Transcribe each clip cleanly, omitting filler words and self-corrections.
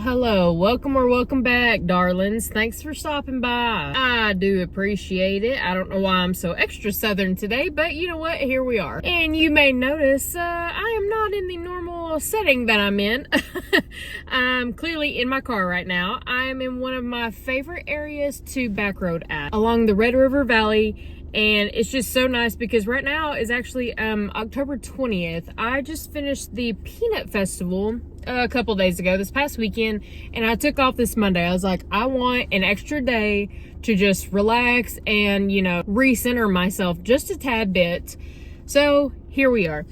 Hello. Welcome or welcome back, darlings. Thanks for stopping by. I do appreciate it. I don't know why I'm so extra southern today, but you know what? Here we are. And you may notice I am not in the normal setting that I'm in. I'm clearly in my car right now. I'm in one of my favorite areas to backroad at, along the Red River Valley. And it's just so nice because right now is actually October 20th. I just finished the Peanut Festival a couple days ago, this past weekend, and I took off this Monday. I was like, I want an extra day to just relax and, you know, recenter myself just a tad bit. So here we are.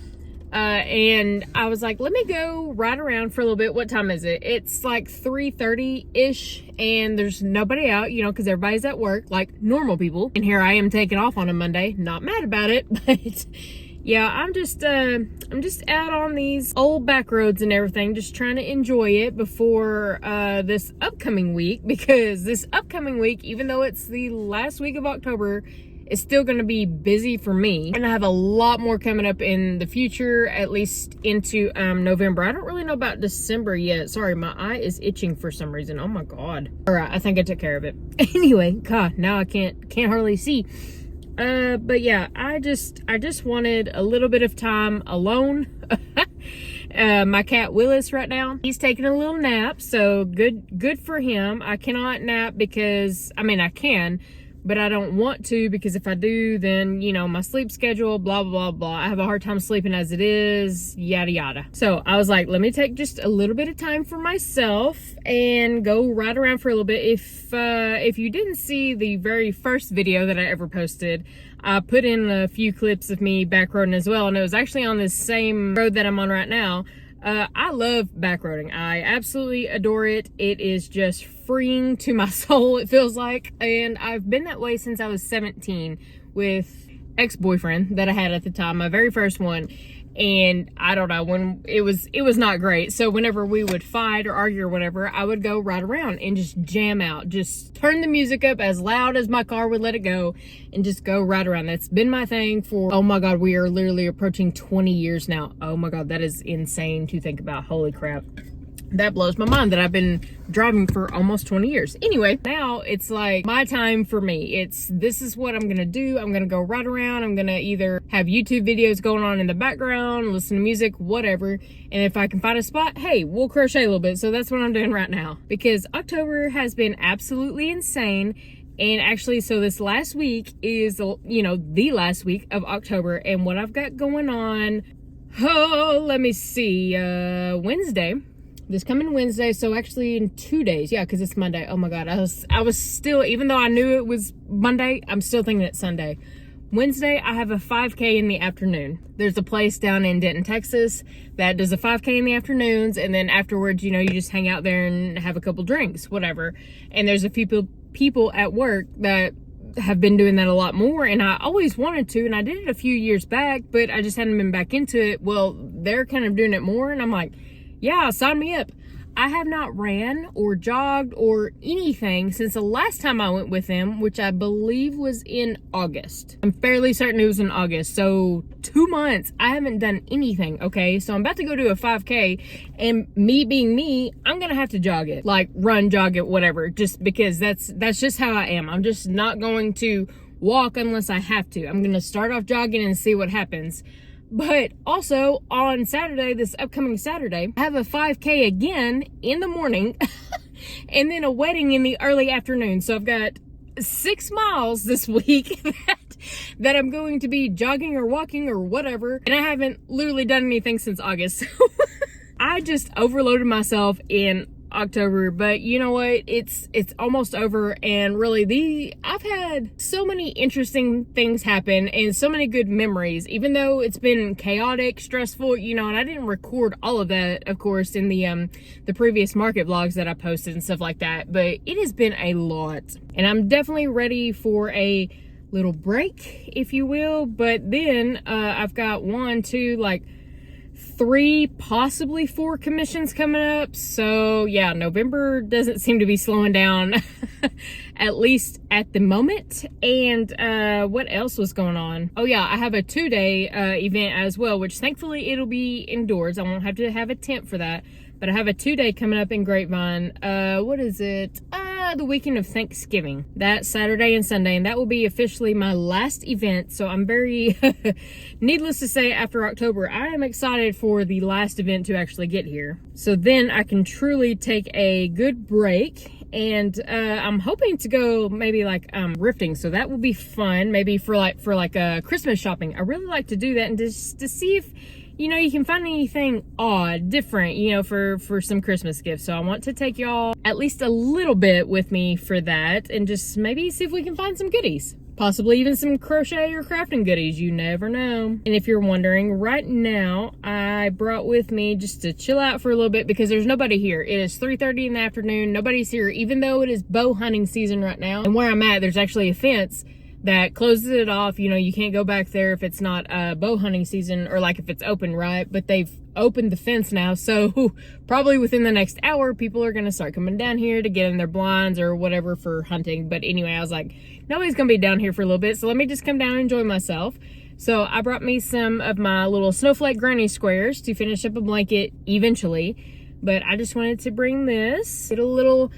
And I was like, let me go ride around for a little bit. What time is it? It's like 3:30-ish, and there's nobody out, you know, because everybody's at work like normal people. And here I am taking off on a Monday. Not mad about it, but yeah, I'm just out on these old back roads and everything, just trying to enjoy it before this upcoming week, because this upcoming week, even though it's the last week of October, it's still going to be busy for me, and I have a lot more coming up in the future, at least into November. I don't really know about December yet. Sorry, my eye is itching for some reason. Oh my god. All right, I think I took care of it. Anyway, god, now I can't hardly see. But yeah, I just wanted a little bit of time alone. My cat Willis right now, he's taking a little nap, so good for him. I cannot nap because, I mean, I can, but I don't want to, because if I do, then, you know, my sleep schedule, blah, blah, blah. I have a hard time sleeping as it is, yada, yada. So I was like, let me take just a little bit of time for myself and go ride around for a little bit. If you didn't see the very first video that I ever posted, I put in a few clips of me backroading as well, and it was actually on this same road that I'm on right now. I love backroading. I absolutely adore it. It is just freeing to my soul, it feels like. And I've been that way since I was 17 with ex-boyfriend that I had at the time, my very first one. And I don't know, when it was not great. So whenever we would fight or argue or whatever, I would go ride around and just jam out, just turn the music up as loud as my car would let it go and just go ride around. That's been my thing for, oh my god, we are literally approaching 20 years now. Oh my god, that is insane to think about. Holy crap. That blows my mind that I've been driving for almost 20 years. Anyway, now it's like my time for me. This is what I'm gonna do. I'm gonna go ride around. I'm gonna either have YouTube videos going on in the background, listen to music, whatever. And if I can find a spot, hey, we'll crochet a little bit. So that's what I'm doing right now, because October has been absolutely insane. And actually, so this last week is, you know, the last week of October, and what I've got going on, oh, let me see, Wednesday. This coming Wednesday, so actually in 2 days, yeah, because it's Monday. Oh my god, I was still, even though I knew it was Monday, I'm still thinking it's Sunday. Wednesday, I have a 5K in the afternoon. There's a place down in Denton, Texas that does a 5K in the afternoons, and then afterwards, you know, you just hang out there and have a couple drinks, whatever. And there's a few people at work that have been doing that a lot more, and I always wanted to, and I did it a few years back, but I just hadn't been back into it. Well, they're kind of doing it more, and I'm like, yeah, sign me up. I have not ran or jogged or anything since the last time I went with them, which I believe was in August. I'm fairly certain it was in August. So 2 months, I haven't done anything, okay? So I'm about to go do a 5K, and me being me, I'm gonna have to jog it. Like run, jog it, whatever, just because that's just how I am. I'm just not going to walk unless I have to. I'm gonna start off jogging and see what happens. But also on Saturday, this upcoming Saturday, I have a 5K again in the morning and then a wedding in the early afternoon. So I've got 6 miles this week that I'm going to be jogging or walking or whatever. And I haven't literally done anything since August. So I just overloaded myself in October, but you know what, it's almost over, and really I've had so many interesting things happen and so many good memories, even though it's been chaotic, stressful, you know. And I didn't record all of that, of course, in the previous market vlogs that I posted and stuff like that, but it has been a lot, and I'm definitely ready for a little break, if you will. But then I've got 1, 2, like 3, possibly 4 commissions coming up. So yeah, November doesn't seem to be slowing down at least at the moment. And what else was going on? Oh yeah, I have a 2-day event as well, which thankfully it'll be indoors. I won't have to have a tent for that. But I have a 2-day coming up in Grapevine. What is it? The weekend of Thanksgiving. That Saturday and Sunday, and that will be officially my last event. So I'm very, needless to say, after October, I am excited for the last event to actually get here. So then I can truly take a good break. And I'm hoping to go maybe like thrifting, so that will be fun. Maybe for like Christmas shopping. I really like to do that, and just to see if you can find anything odd, different, for some Christmas gifts. So I want to take y'all at least a little bit with me for that, and just maybe see if we can find some goodies. Possibly even some crochet or crafting goodies, you never know. And if you're wondering, right now, I brought with me just to chill out for a little bit because there's nobody here. It is 3:30 in the afternoon, nobody's here, even though it is bow hunting season right now. And where I'm at, there's actually a fence that closes it off. You can't go back there if it's not bow hunting season, or like if it's open, right? But they've opened the fence now, so probably within the next hour, people are gonna start coming down here to get in their blinds or whatever for hunting. But anyway, I was like, nobody's gonna be down here for a little bit, so let me just come down and enjoy myself. So I brought me some of my little snowflake granny squares to finish up a blanket eventually, but I just wanted to bring this, get a little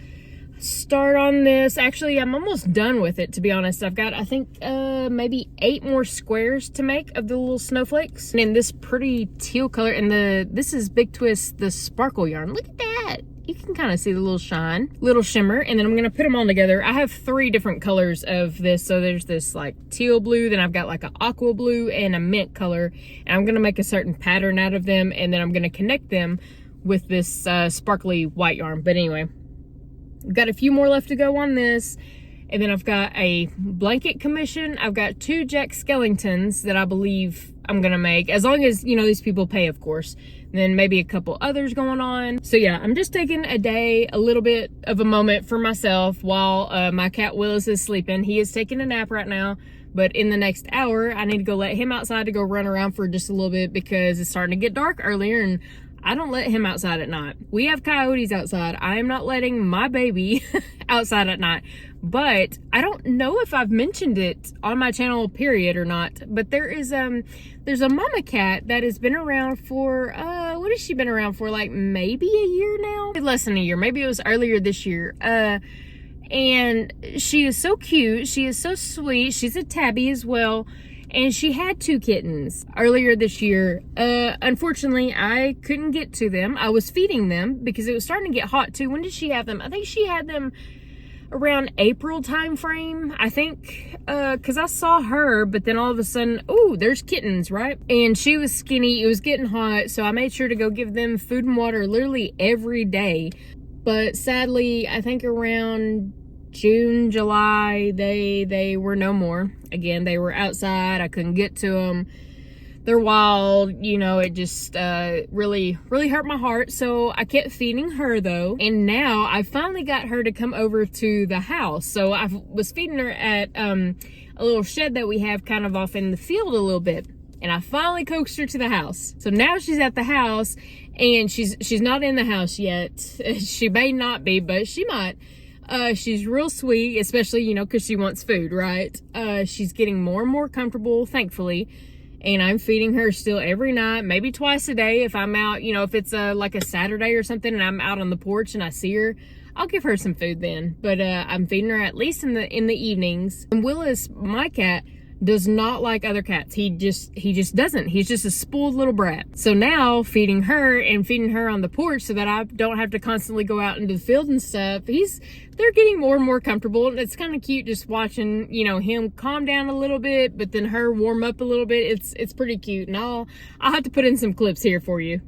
start on this. Actually, I'm almost done with it, to be honest. I've got, I think, maybe 8 more squares to make of the little snowflakes. And in this pretty teal color, and this is Big Twist, the sparkle yarn. Look at that. You can kind of see the little shine, little shimmer, and then I'm gonna put them all together. I have 3 different colors of this. So there's this like teal blue, then I've got like an aqua blue and a mint color, and I'm gonna make a certain pattern out of them, and then I'm gonna connect them with this sparkly white yarn. But anyway, I've got a few more left to go on this, and then I've got a blanket commission. I've got 2 Jack Skellingtons that I believe I'm gonna make, as long as these people pay, of course. And then maybe a couple others going on. So yeah, I'm just taking a day, a little bit of a moment for myself while my cat Willis is sleeping. He is taking a nap right now, but in the next hour I need to go let him outside to go run around for just a little bit because it's starting to get dark earlier, and I don't let him outside at night. We have coyotes outside. I am not letting my baby outside at night. But I don't know if I've mentioned it on my channel, period, or not. But there's a mama cat that has been around for, what has she been around for? Like maybe a year now? Less than a year. Maybe it was earlier this year. And she is so cute. She is so sweet. She's a tabby as well. And she had 2 kittens earlier this year. Unfortunately, I couldn't get to them. I was feeding them because it was starting to get hot too. When did she have them? I think she had them around April time frame, I think, because I saw her, but then all of a sudden, oh, there's kittens, right? And she was skinny. It was getting hot, so I made sure to go give them food and water literally every day. But sadly, I think around June, July, they were no more. Again, they were outside. I couldn't get to them. They're wild, it just really hurt my heart. So I kept feeding her though. And now I finally got her to come over to the house. So I was feeding her at a little shed that we have kind of off in the field a little bit. And I finally coaxed her to the house. So now she's at the house, and she's not in the house yet. She may not be, but she might. She's real sweet, especially, because she wants food, right? She's getting more and more comfortable, thankfully. And I'm feeding her still every night, maybe twice a day if I'm out, if it's like a Saturday or something and I'm out on the porch and I see her, I'll give her some food then. But I'm feeding her at least in the evenings. And Willis, my cat, does not like other cats. He just doesn't. He's just a spoiled little brat. So now feeding her on the porch so that I don't have to constantly go out into the field and stuff, they're getting more and more comfortable, and it's kind of cute just watching, him calm down a little bit, but then her warm up a little bit. It's pretty cute, and I'll have to put in some clips here for you.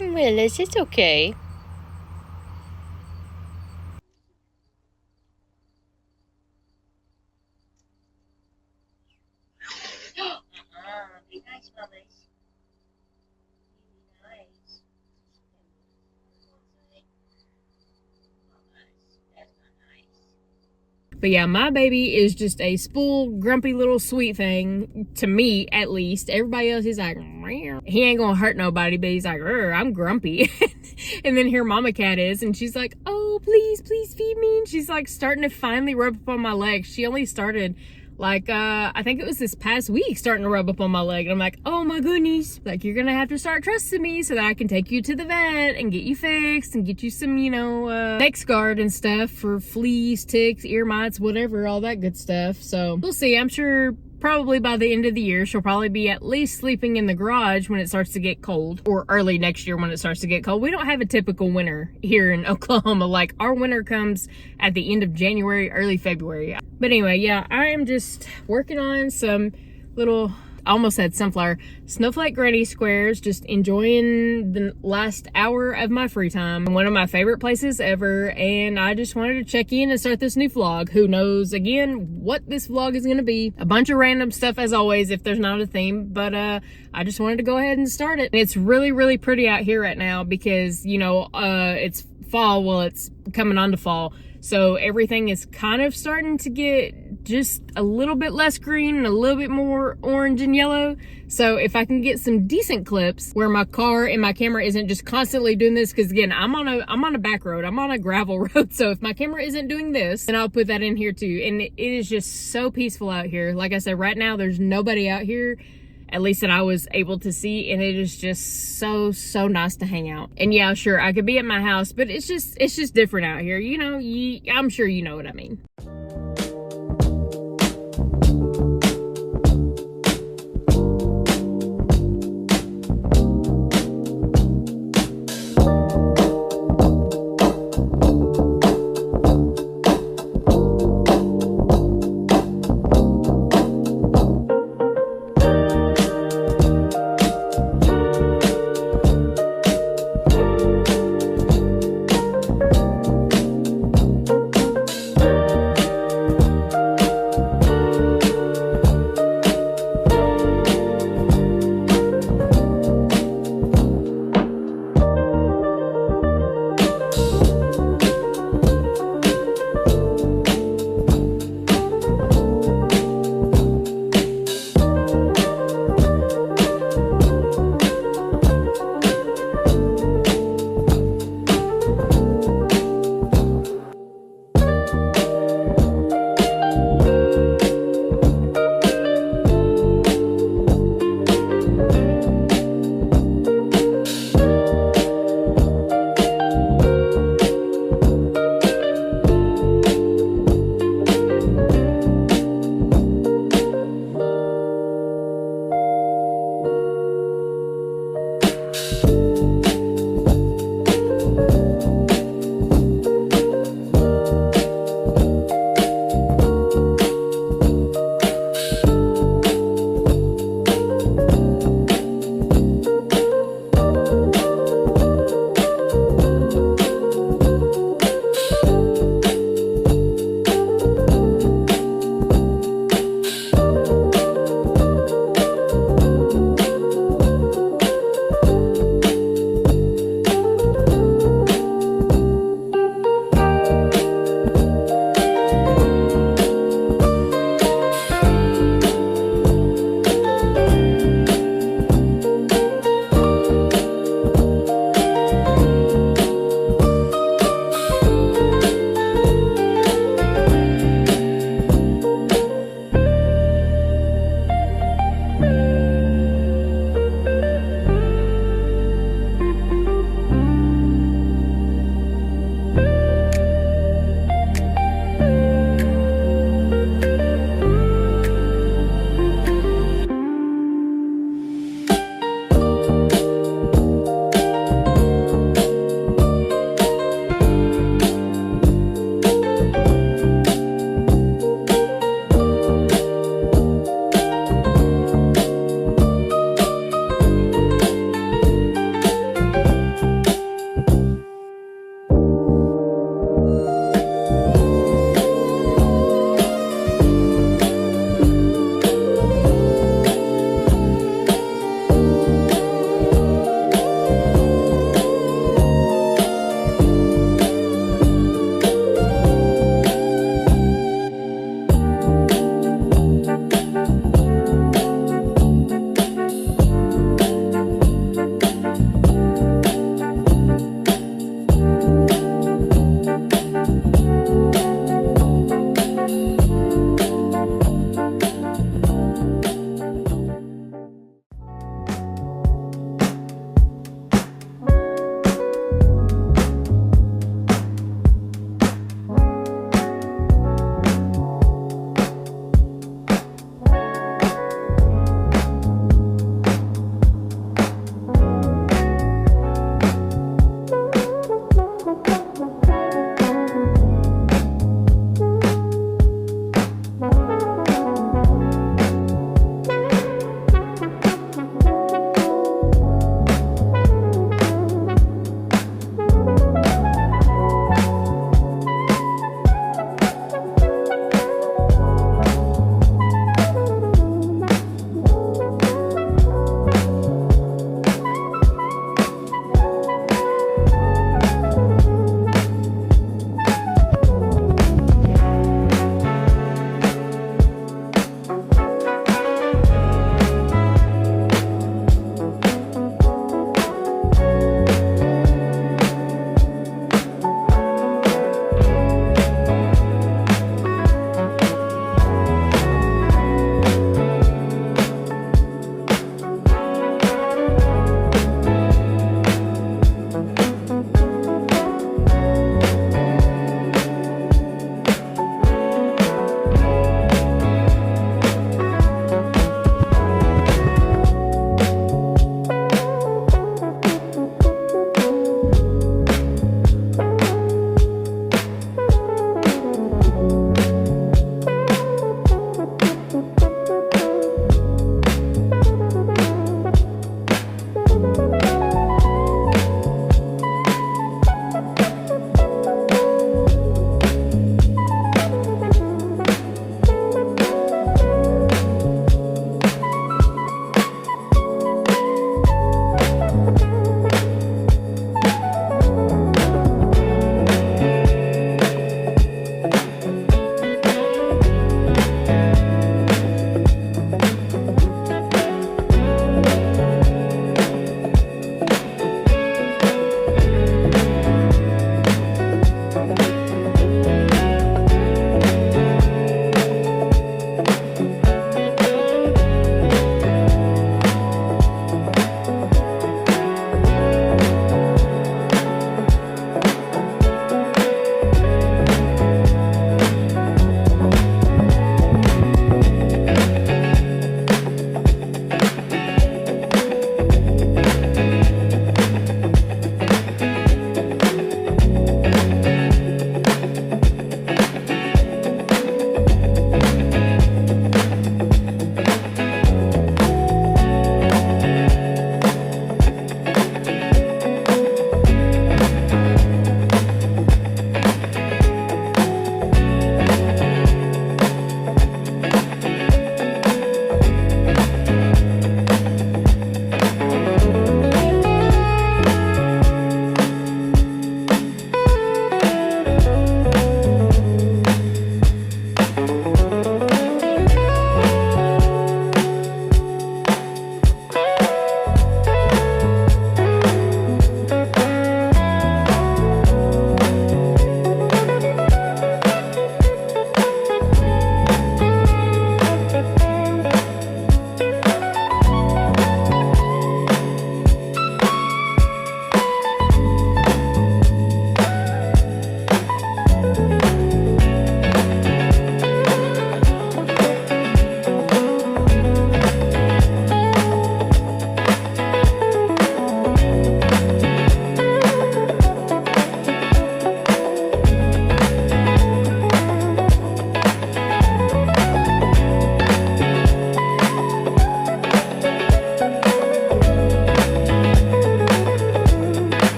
Willis, it's okay. Be nice, Willis. Be nice. That's not nice. But yeah, my baby is just a spoiled, grumpy little sweet thing, to me at least. Everybody else, he's like, meow. He ain't gonna hurt nobody, but he's like, I'm grumpy. And then here Mama Cat is, and she's like, oh, please feed me. And she's like starting to finally rub up on my leg. She only started like, I think it was this past week, starting to rub up on my leg. And I'm like, oh my goodness, like, you're gonna have to start trusting me so that I can take you to the vet and get you fixed and get you some, Next Guard and stuff for fleas, ticks, ear mites, whatever, all that good stuff. So we'll see. I'm sure probably by the end of the year, she'll probably be at least sleeping in the garage when it starts to get cold, or early next year when it starts to get cold. We don't have a typical winter here in Oklahoma. Like, our winter comes at the end of January, early February. But anyway, yeah, I am just working on some little, I almost said sunflower, snowflake granny squares, just enjoying the last hour of my free time. One of my favorite places ever, and I just wanted to check in and start this new vlog. Who knows, again, what this vlog is going to be. A bunch of random stuff as always if there's not a theme, but I just wanted to go ahead and start it. It's really, really pretty out here right now because, it's fall. Well, it's coming on to fall. So everything is kind of starting to get just a little bit less green and a little bit more orange and yellow. So if I can get some decent clips where my car and my camera isn't just constantly doing this, because again, I'm on a back road, I'm on a gravel road. So if my camera isn't doing this, then I'll put that in here too. And it is just so peaceful out here. Like I said, right now there's nobody out here, at least that I was able to see, and it is just so nice to hang out. And yeah, sure, I could be at my house, but it's just different out here. I'm sure you know what I mean.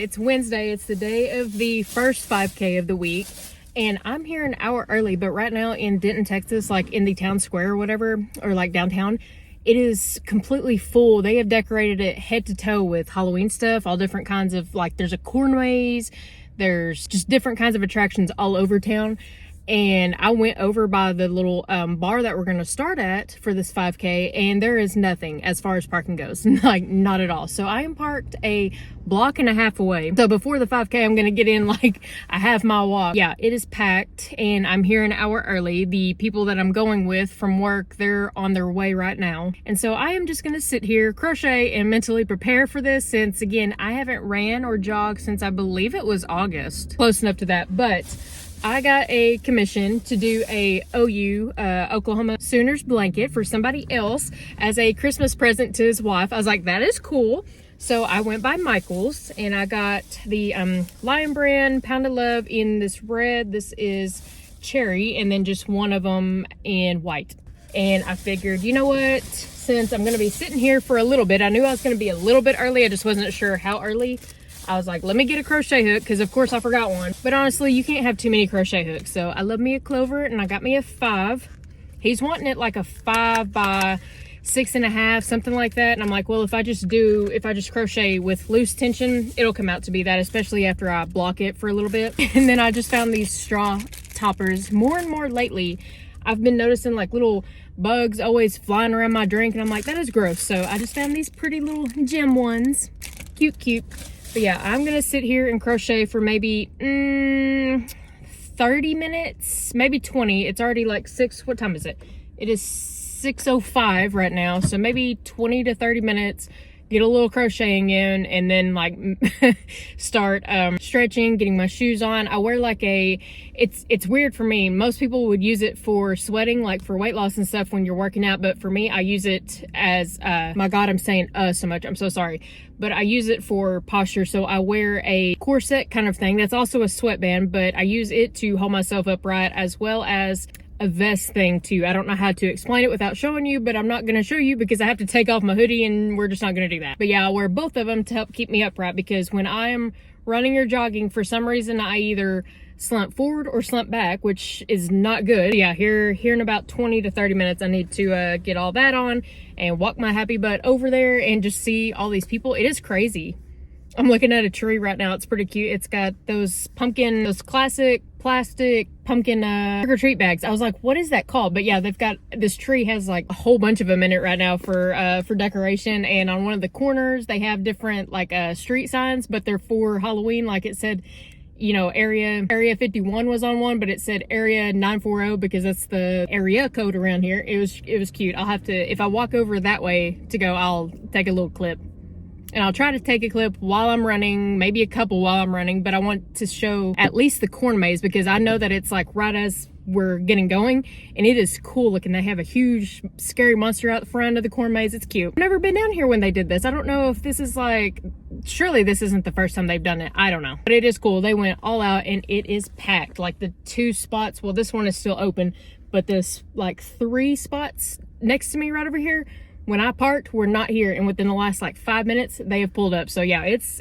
It's Wednesday. It's the day of the first 5K of the week. And I'm here an hour early, but right now in Denton, Texas, like in the town square or whatever, or like downtown, it is completely full. They have decorated it head to toe with Halloween stuff, all different kinds of, like, there's a corn maze, there's just different kinds of attractions all over town. And I went over by the little bar that we're going to start at for this 5K, and there is nothing as far as parking goes. Like, not at all. So I am parked a block and a half away. So before the 5K, I'm going to get in like a half-mile walk. Yeah, it is packed, and I'm here an hour early. The people that I'm going with from work, they're on their way right now. And so I am just going to sit here, crochet, and mentally prepare for this since, again, I haven't ran or jogged since I believe it was August. Close enough to that, but I got a commission to do a OU, Oklahoma Sooners blanket for somebody else as a Christmas present to his wife. I was like, that is cool. So I went by Michael's and I got the Lion Brand Pound of Love in this red. This is cherry, and then just one of them in white. And I figured, you know what? Since I'm going to be sitting here for a little bit, I knew I was going to be a little bit early. I just wasn't sure how early. I was like, let me get a crochet hook, because of course I forgot one. But honestly, you can't have too many crochet hooks. So I love me a Clover, and I got me a 5. He's wanting it like a 5 by 6.5, something like that. And I'm like, well, if I just crochet with loose tension, it'll come out to be that, especially after I block it for a little bit. And then I just found these straw toppers. More and more lately, I've been noticing like little bugs always flying around my drink, and I'm like, that is gross. So I just found these pretty little gem ones. Cute, cute. But yeah, I'm gonna sit here and crochet for maybe 30 minutes, maybe 20. It's already like 6, what time is it? It is 6:05 right now, so maybe 20 to 30 minutes, get a little crocheting in, and then like start stretching, getting my shoes on. I wear like it's weird for me. Most people would use it for sweating, like for weight loss and stuff when you're working out, but for me, I use it as my God, I'm saying so much, I'm so sorry, but I use it for posture. So I wear a corset kind of thing that's also a sweatband, but I use it to hold myself upright, as well as a vest thing too. I don't know how to explain it without showing you, but I'm not going to show you because I have to take off my hoodie, and we're just not going to do that. But yeah, I wear both of them to help keep me upright, because when I'm running or jogging, for some reason I either slump forward or slump back, which is not good. Yeah, here in about 20 to 30 minutes, I need to get all that on and walk my happy butt over there and just see all these people. It is crazy. I'm looking at a tree right now. It's pretty cute. It's got those classic plastic pumpkin trick-or-treat bags. I was like, what is that called? But yeah, they've got, this tree has like a whole bunch of them in it right now for decoration. And on one of the corners, they have different like street signs, but they're for Halloween. Like it said, you know, area 51 was on one, but it said area 940 because that's the area code around here. It was cute. I'll have to, if I walk over that way to go, I'll take a little clip. And I'll try to take a clip while I'm running, maybe a couple while I'm running, but I want to show at least the corn maze, because I know that it's like right as we're getting going, and it is cool looking. They have a huge scary monster out the front of the corn maze. It's cute. I've never been down here when they did this. I don't know if this is like, surely this isn't the first time they've done it. I don't know, but it is cool. They went all out, and it is packed. Like the 2 spots, well, this one is still open, but this like 3 spots next to me right over here, when I parked, were not here, and within the last like 5 minutes, they have pulled up. So yeah, it's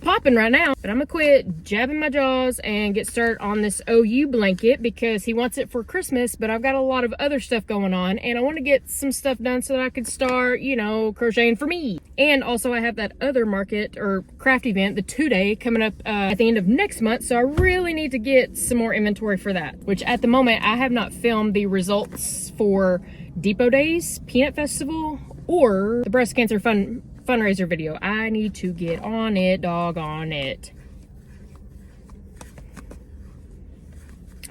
popping right now. But I'm gonna quit jabbing my jaws and get started on this OU blanket, because he wants it for Christmas, but I've got a lot of other stuff going on, and I want to get some stuff done so that I could start, you know, crocheting for me. And also I have that other market or craft event, the 2-day, coming up at the end of next month, so I really need to get some more inventory for that, which at the moment I have not filmed the results for Depot Days, Peanut Festival, or the breast cancer fundraiser video. I need to get on it, doggone it.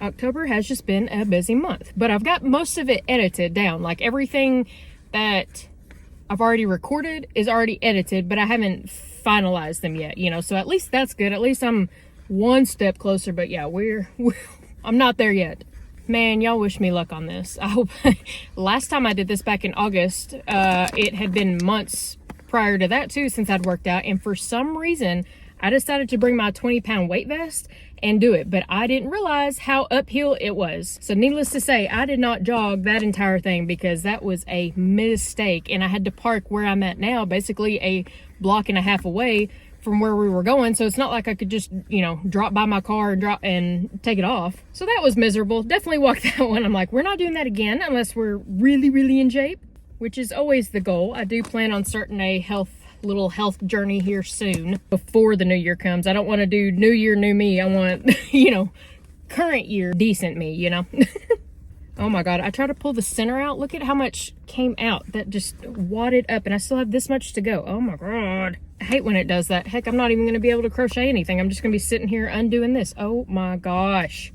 October has just been a busy month, but I've got most of it edited down. Like everything that I've already recorded is already edited, but I haven't finalized them yet, you know, so at least that's good. At least I'm one step closer, but yeah, I'm not there yet. Man, y'all wish me luck on this. I hope. Last time I did this back in August, it had been months prior to that too since I'd worked out, and for some reason I decided to bring my 20-pound weight vest and do it, but I didn't realize how uphill it was. So needless to say, I did not jog that entire thing, because that was a mistake, and I had to park where I'm at now, basically a block and a half away, from where we were going, so it's not like I could just, you know, drop by my car and take it off. So that was miserable. Definitely walked that one. I'm like, we're not doing that again unless we're really in shape, which is always the goal. I do plan on starting a little health journey here soon before the new year comes. I don't want to do new year, new me. I want, you know, current year, decent me, you know. Oh my God, I tried to pull the center out. Look at how much came out. That just wadded up, and I still have this much to go. Oh my God. I hate when it does that. Heck, I'm not even gonna be able to crochet anything. I'm just gonna be sitting here undoing this. Oh my gosh.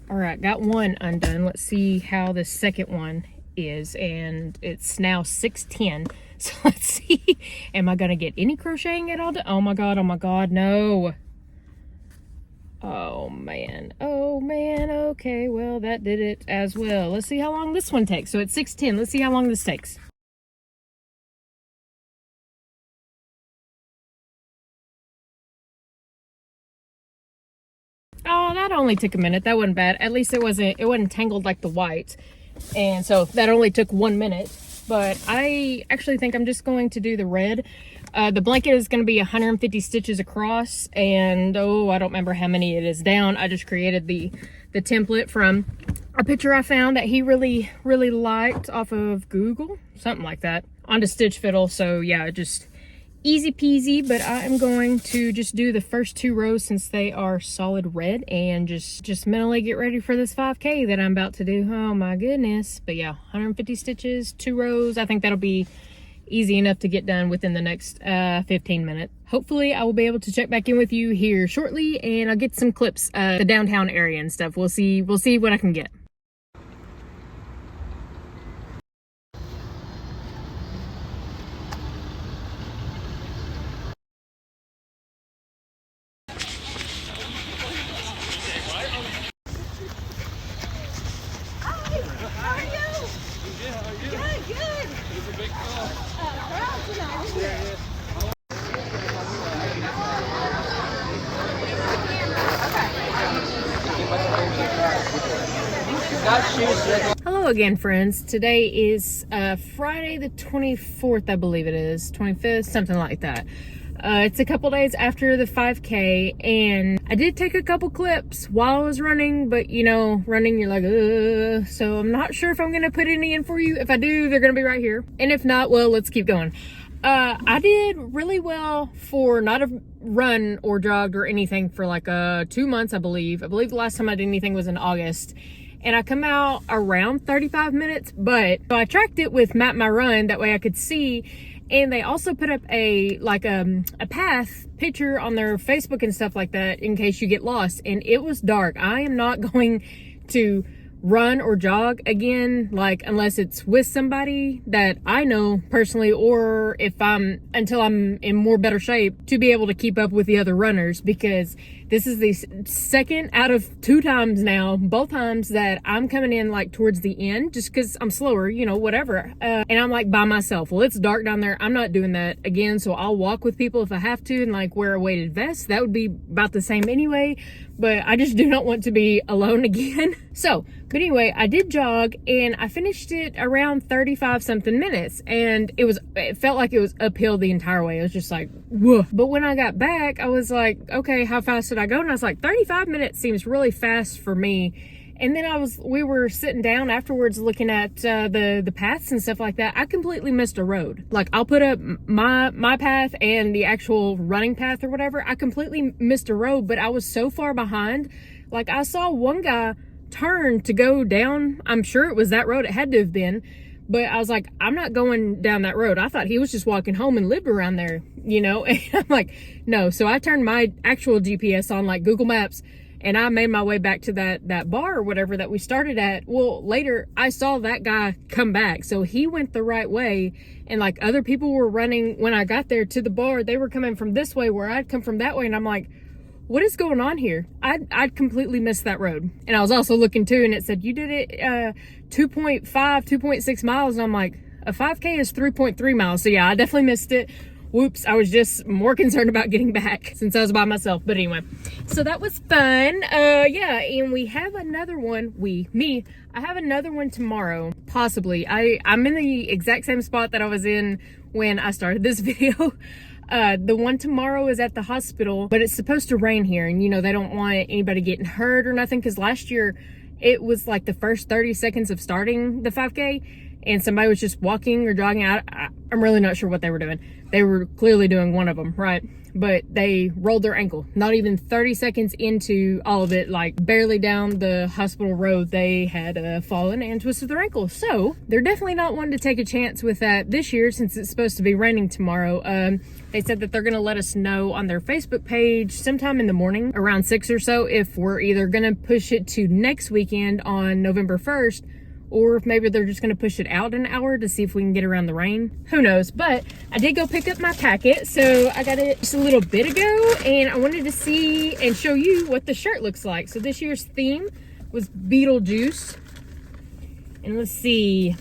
All right, got one undone. Let's see how the second one is, and it's now 6:10. So let's see, am I gonna get any crocheting at all? Oh my God, no. Oh man, okay, well that did it as well. Let's see how long this one takes. So it's 6:10, let's see how long this takes. Oh, that only took a minute. That wasn't bad. At least it wasn't tangled like the white. And so that only took 1 minute. But I actually think I'm just going to do the red. The blanket is going to be 150 stitches across, and oh, I don't remember how many it is down. I just created the template from a picture I found that he really liked off of Google, something like that, onto Stitch Fiddle. So yeah, just easy peasy. But I am going to just do the first 2 rows since they are solid red, and just mentally get ready for this 5K that I'm about to do. Oh my goodness. But yeah, 150 stitches, 2 rows. I think that'll be easy enough to get done within the next 15 minutes. Hopefully I will be able to check back in with you here shortly, and I'll get some clips the downtown area and stuff. We'll see what I can get. Hello again, friends. Today is Friday the 24th, I believe it is, 25th, something like that. It's a couple days after the 5K, and I did take a couple clips while I was running, but you know, running, you're like, ugh. So I'm not sure if I'm gonna put any in for you. If I do, they're gonna be right here. And if not, well, let's keep going. I did really well for not a run or jogged or anything for like 2 months, I believe. I believe the last time I did anything was in August. And I come out around 35 minutes, but so I tracked it with Map My Run, that way I could see. And they also put up a path picture on their Facebook and stuff like that in case you get lost. And it was dark. I am not going to run or jog again, like unless it's with somebody that I know personally, or if until I'm in more better shape to be able to keep up with the other runners, because this is the second out of 2 times now, both times that I'm coming in like towards the end, just because I'm slower, you know, whatever. And I'm like by myself. Well, it's dark down there. I'm not doing that again. So I'll walk with people if I have to, and like wear a weighted vest. That would be about the same anyway. But I just do not want to be alone again. So, but anyway, I did jog, and I finished it around 35 something minutes, and it felt like it was uphill the entire way. It was just like, whoa. But when I got back, I was like, okay, how fast did I go? And I was like, 35 minutes seems really fast for me. And then we were sitting down afterwards looking at the paths and stuff like that. I completely missed a road. Like, I'll put up my path and the actual running path or whatever. I completely missed a road, but I was so far behind. Like, I saw one guy turn to go down. I'm sure it was that road. It had to have been. But I was like, I'm not going down that road. I thought he was just walking home and lived around there, you know? And I'm like, no. So I turned my actual GPS on, like Google Maps, and I made my way back to that bar or whatever that we started at. Well, later I saw that guy come back. So he went the right way. And like other people were running when I got there to the bar. They were coming from this way where I'd come from that way. And I'm like, what is going on here? I'd completely missed that road. And I was also looking too, and it said, you did it 2.5, 2.6 miles. And I'm like, a 5K is 3.3 miles. So yeah, I definitely missed it. Whoops, I was just more concerned about getting back since I was by myself. But anyway, so that was fun. Yeah, and we have another one. I have another one tomorrow, possibly. I'm in the exact same spot that I was in when I started this video. The one tomorrow is at the hospital, but it's supposed to rain here, and you know, they don't want anybody getting hurt or nothing, because last year it was like the first 30 seconds of starting the 5K and somebody was just walking or jogging out. I'm really not sure what they were doing. They were clearly doing one of them, right? But they rolled their ankle. Not even 30 seconds into all of it, like barely down the hospital road, they had fallen and twisted their ankle. So they're definitely not wanting to take a chance with that this year, since it's supposed to be raining tomorrow. They said that they're going to let us know on their Facebook page sometime in the morning around 6 or so if we're either going to push it to next weekend on November 1st, or if maybe they're just going to push it out an hour to see if we can get around the rain. Who knows? But I did go pick up my packet, so I got it just a little bit ago, and I wanted to see and show you what the shirt looks like. So this year's theme was Beetlejuice, and let's see.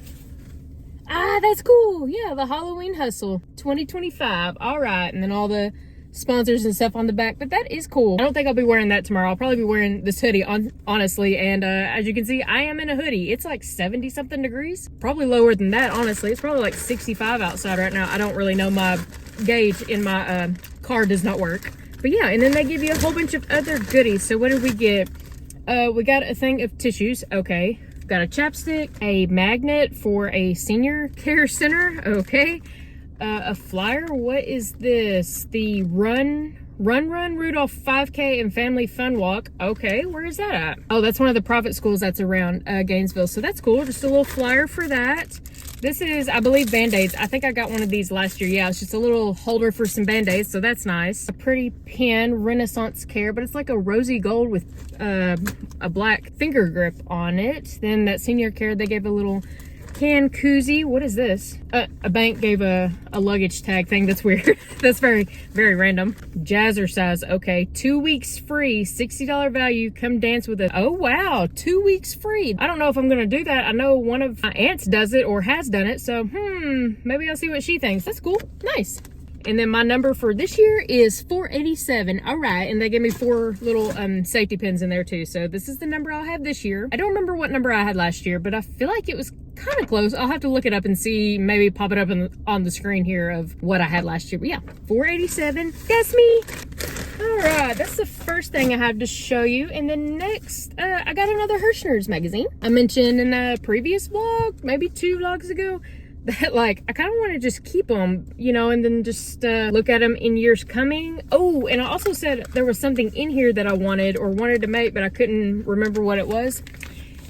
That's cool. Yeah, the Halloween Hustle 2025. All right, and then all the sponsors and stuff on the back, but that is cool. I don't think I'll be wearing that tomorrow. I'll probably be wearing this hoodie honestly, and as you can see, I am in a hoodie. It's like 70 something degrees, probably lower than that, honestly. It's probably like 65 outside right now. I don't really know, my gauge in my car does not work, but yeah. And then they give you a whole bunch of other goodies. So what did we get? We got a thing of tissues. Okay, got a chapstick, a magnet for a senior care center. Okay, a flyer. What is this? The Run Rudolph 5K and Family Fun Walk. Okay, where is that at? Oh, that's one of the private schools that's around Gainesville, so that's cool. Just a little flyer for that. This is, I believe, Band-Aids. I think I got one of these last year. Yeah, it's just a little holder for some Band-Aids, so that's nice. A pretty pen, Renaissance Care, but it's like a rosy gold with a black finger grip on it. Then that senior care, they gave a little can koozie. What is this? A bank gave a luggage tag thing. That's weird. That's very, very random. Jazzercise. Okay, 2 weeks free, $60 value. Come dance with us. Oh wow, 2 weeks free. I don't know if I'm gonna do that. I know one of my aunts does it or has done it, so maybe I'll see what she thinks. That's cool. Nice. And then my number for this year is 487. All right, and they gave me 4 little safety pins in there too. So this is the number I'll have this year. I don't remember what number I had last year, but I feel like it was kind of close. I'll have to look it up and see, maybe pop it up on the screen here of what I had last year. But yeah, 487. That's me. All right, that's the first thing I have to show you. And then next, I got another Hirschner's magazine. I mentioned in a previous vlog, maybe 2 vlogs ago, that like I kind of want to just keep them, you know, and then just look at them in years coming. Oh, and I also said there was something in here that I wanted to make, but I couldn't remember what it was.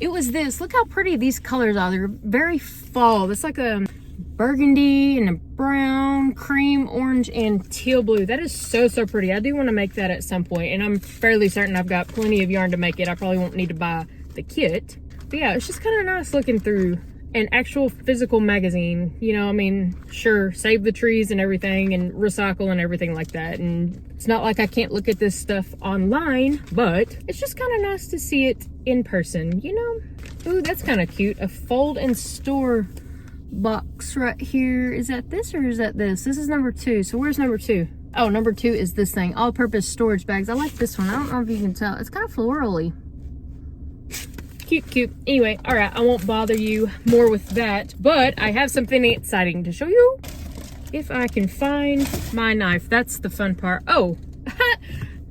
It was this. Look how pretty these colors are. They're very fall. It's like a burgundy and a brown, cream, orange, and teal blue. That is so, so pretty. I do want to make that at some point, and I'm fairly certain I've got plenty of yarn to make it. I probably won't need to buy the kit. But yeah, it's just kind of nice looking through an actual physical magazine. You know, I mean, sure, save the trees and everything and recycle and everything like that. And it's not like I can't look at this stuff online, but it's just kind of nice to see it in person, you know? Ooh, that's kind of cute. A fold and store box right here. Is that this or is that this? This is number 2. So where's number 2? Oh, number 2 is this thing. All-purpose storage bags. I like this one. I don't know if you can tell. It's kind of florally. Cute. Anyway, all right, I won't bother you more with that, but I have something exciting to show you. If I can find my knife, that's the fun part. Oh,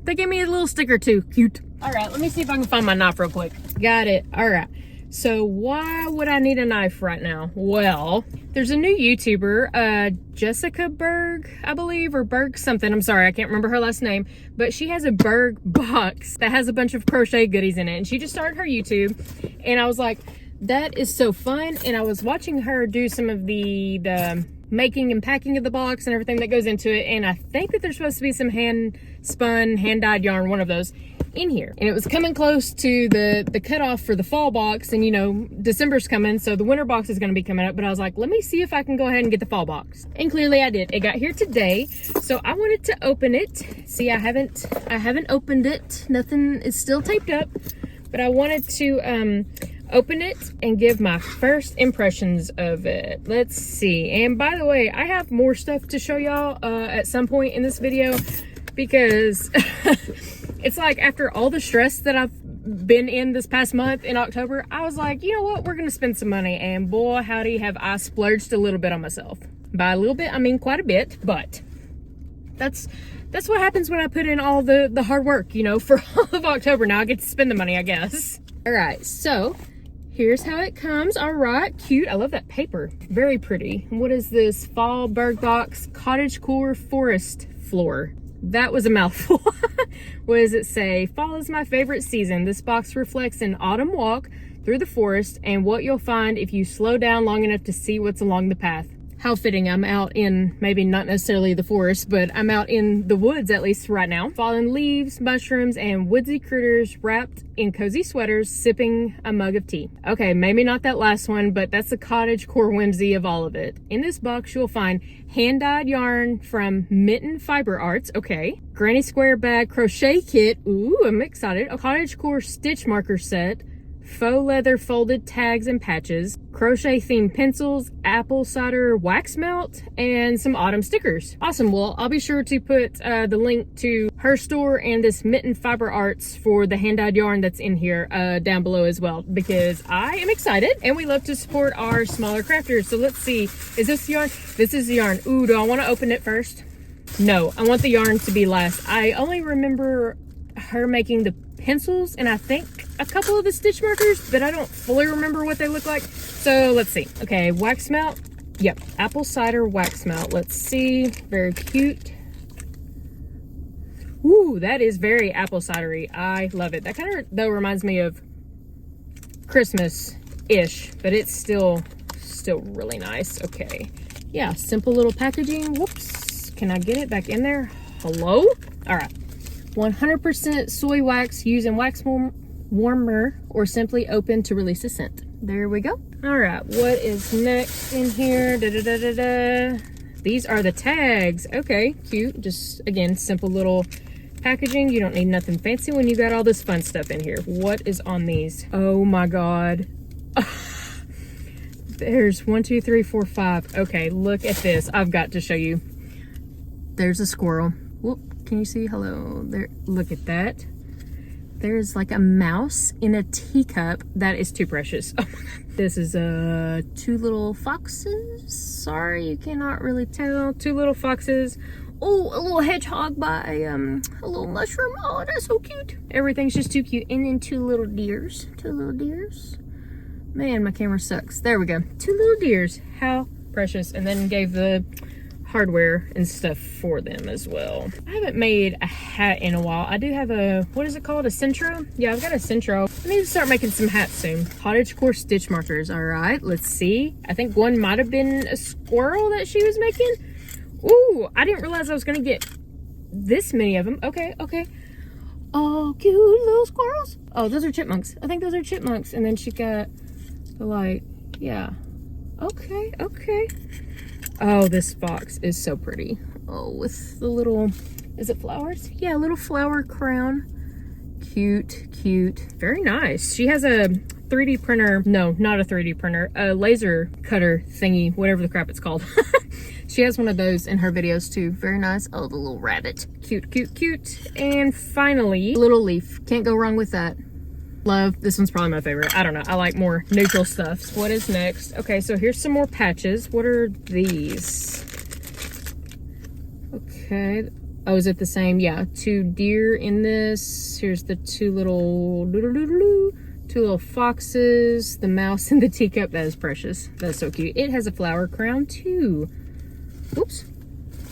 they gave me a little sticker too. Cute. All right, let me see if I can find my knife real quick. Got it. All right. So why would I need a knife right now? Well, there's a new YouTuber, Jessica Berg, I believe, or Berg something. I'm sorry, I can't remember her last name, but she has a Berg box that has a bunch of crochet goodies in it. And she just started her YouTube, and I was like, that is so fun. And I was watching her do some of the making and packing of the box and everything that goes into it. And I think that there's supposed to be some hand spun, hand dyed yarn, one of those, in here. And it was coming close to the cutoff for the fall box, and you know, December's coming, so the winter box is going to be coming up. But I was like, let me see if I can go ahead and get the fall box, and clearly I did. It got here today, so I wanted to open it. See, I haven't opened it. Nothing is still taped up, but I wanted to open it and give my first impressions of it. Let's see. And by the way, I have more stuff to show y'all at some point in this video, because it's like after all the stress that I've been in this past month in October, I was like, you know what, we're gonna spend some money. And boy, howdy, have I splurged a little bit on myself. By a little bit, I mean quite a bit. But That's what happens when I put in all the hard work, you know, for all of October. Now I get to spend the money, I guess. All right, so here's how it comes. All right, cute. I love that paper. Very pretty. What is this? Fall Berg Box Cottage Core Forest Floor. That was a mouthful. What does it say? Fall is my favorite season. This box reflects an autumn walk through the forest and what you'll find if you slow down long enough to see what's along the path. How fitting. I'm out in, maybe not necessarily the forest, but I'm out in the woods at least right now. Fallen leaves, mushrooms, and woodsy critters wrapped in cozy sweaters, sipping a mug of tea. Okay, maybe not that last one, but that's the cottage core whimsy of all of it. In this box, you'll find hand-dyed yarn from Mitten Fiber Arts. Okay. Granny Square Bag Crochet Kit. Ooh, I'm excited. A cottage core stitch marker set. Faux leather folded tags and patches, crochet themed pencils, apple cider wax melt, and some autumn stickers. Awesome. Well, I'll be sure to put the link to her store and this Mitten Fiber Arts for the hand-dyed yarn that's in here down below as well, because I am excited and we love to support our smaller crafters. So let's see, is this yarn? This is the yarn. Ooh, do I want to open it first? No, I want the yarn to be last. I only remember her making the pencils and I think a couple of the stitch markers, but I don't fully remember what they look like. So let's see. Okay, wax melt. Yep, apple cider wax melt. Let's see. Very cute. Ooh, that is very apple cidery. I love it. That kind of though reminds me of Christmas-ish, but it's still really nice. Okay. Yeah, simple little packaging. Whoops. Can I get it back in there? Hello? All right. 100% soy wax, used in wax warmer or simply open to release a scent. There we go. All right, what is next in here? These are the tags. Okay, cute. Just again, simple little packaging. You don't need nothing fancy when you got all this fun stuff in here. What is on these? Oh my God. There's 1, 2, 3, 4, 5. Okay, look at this. I've got to show you. There's a squirrel. Whoop. Can you see? Hello there. Look at that. There's like a mouse in a teacup. That is too precious. Oh my God. This is 2 little foxes. Sorry, you cannot really tell. 2 little foxes. Oh, a little hedgehog by a little mushroom. Oh, that's so cute. Everything's just too cute. And then 2 little deers. 2 little deers. Man, my camera sucks. There we go. 2 little deers. How precious. And then gave the hardware and stuff for them as well. I haven't made a hat in a while. I do have a, what is it called? A centro? Yeah, I've got a centro. I need to start making some hats soon. Cottage core stitch markers. All right, let's see. I think one might have been a squirrel that she was making. Ooh, I didn't realize I was gonna get this many of them. Okay, okay. Oh, cute little squirrels. Oh, those are chipmunks. I think those are chipmunks. And then she got the like, yeah. Okay, okay. Oh, this box is so pretty. Oh, with the little, is it flowers? Yeah, little flower crown. Cute, cute. Very nice. She has a 3D printer. No, not a 3D printer. A laser cutter thingy, whatever the crap it's called. She has one of those in her videos too. Very nice. Oh, the little rabbit. Cute, cute, cute. And finally, little leaf. Can't go wrong with that. Love. This one's probably my favorite. I don't know. I like more neutral stuff. What is next? Okay, so here's some more patches. What are these? Okay. Oh, is it the same? Yeah. 2 deer in this. Here's the 2 little 2 little foxes. The mouse in the teacup. That is precious. That's so cute. It has a flower crown too. Oops.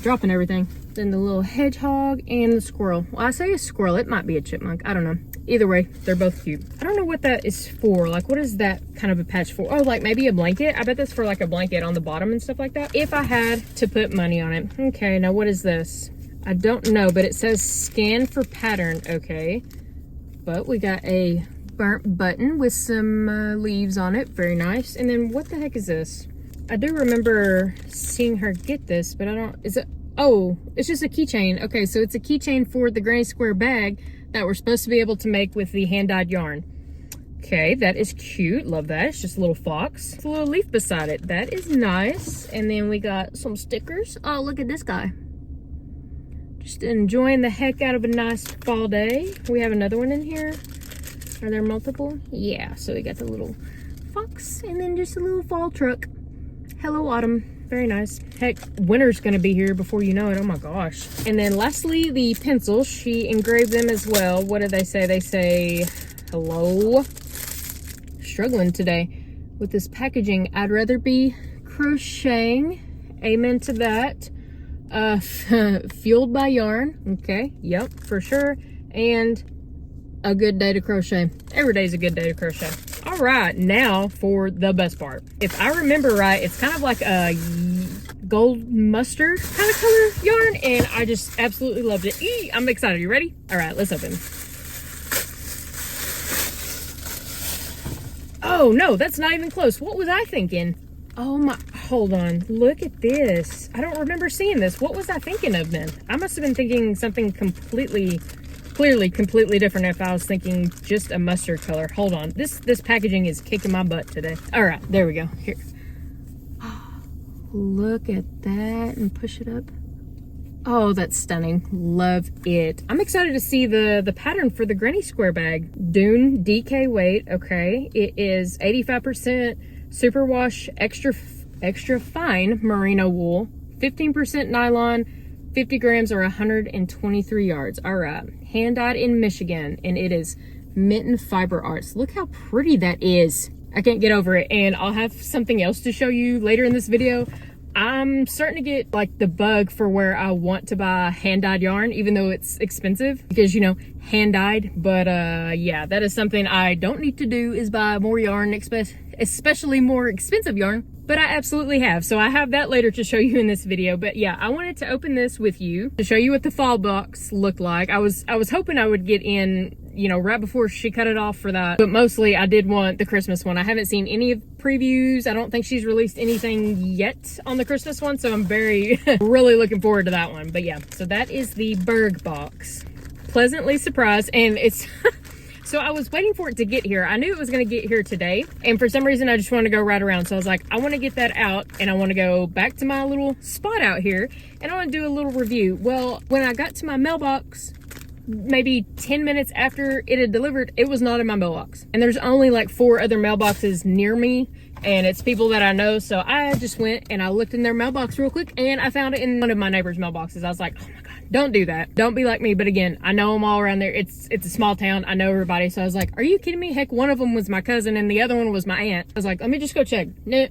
Dropping everything. Then the little hedgehog and the squirrel. Well, I say a squirrel. It might be a chipmunk. I don't know. Either way, they're both cute. I don't know what that is for. Like, what is that kind of a patch for? Oh, like maybe a blanket? I bet that's for like a blanket on the bottom and stuff like that. If I had to put money on it. Okay, now what is this? I don't know, but it says scan for pattern. Okay. But we got a burnt button with some leaves on it. Very nice. And then what the heck is this? I do remember seeing her get this, but I don't, is it? Oh, it's just a keychain. Okay, so it's a keychain for the Granny Square bag that we're supposed to be able to make with the hand-dyed yarn. Okay, that is cute. Love that. It's just a little fox. It's a little leaf beside it. That is nice. And then we got some stickers. Oh, look at this guy. Just enjoying the heck out of a nice fall day. We have another one in here. Are there multiple? Yeah, so we got the little fox and then just a little fall truck. Hello, autumn. very nice. Heck, winter's gonna be here before you know it. Oh my gosh. And then lastly, the pencils. She engraved them as well. What did they say? They say, hello. Struggling today with this packaging. I'd rather be crocheting. Amen to that. Fueled by yarn. Okay, yep, for sure. And a good day to crochet. Every day's a good day to crochet. All right, now for the best part. If I remember right, it's kind of like a gold mustard kind of color yarn, and I just absolutely loved it. I'm excited. You ready? All right, let's open. Oh no, that's not even close. What was I thinking? Oh my, hold on. Look at this. I don't remember seeing this. What was I thinking of then? I must have been thinking something clearly completely different if I was thinking just a mustard color. Hold on. This packaging is kicking my butt today. All right, there we go. Here. Look at that and push it up. Oh, that's stunning. Love it. I'm excited to see the pattern for the granny square bag. Dune DK weight. Okay. It is 85% superwash extra fine merino wool, 15% nylon, 50 grams or 123 yards. All right. Hand dyed in Michigan, and it is Mitten Fiber Arts. Look how pretty that is. I can't get over it. And I'll have something else to show you later in this video. I'm starting to get like the bug for where I want to buy hand dyed yarn, even though it's expensive because, you know, hand dyed. But yeah, that is something I don't need to do, is buy more yarn, especially more expensive yarn. But I absolutely have. So I have that later to show you in this video. But yeah, I wanted to open this with you to show you what the fall box looked like. I was hoping I would get in, you know, right before she cut it off for that. But mostly I did want the Christmas one. I haven't seen any of previews. I don't think she's released anything yet on the Christmas one. So I'm really looking forward to that one. But yeah, so that is the Berg box. Pleasantly surprised. And it's... So I was waiting for it to get here. I knew it was going to get here today. And for some reason, I just wanted to go right around. So I was like, I want to get that out. And I want to go back to my little spot out here. And I want to do a little review. Well, when I got to my mailbox, maybe 10 minutes after it had delivered, it was not in my mailbox. And there's only like 4 other mailboxes near me. And it's people that I know. So I just went and I looked in their mailbox real quick. And I found it in one of my neighbor's mailboxes. I was like, oh my God. Don't do that. Don't be like me. But again, I know them all around there. It's a small town. I know everybody. So I was like, are you kidding me? Heck, one of them was my cousin and the other one was my aunt. I was like, let me just go check. No.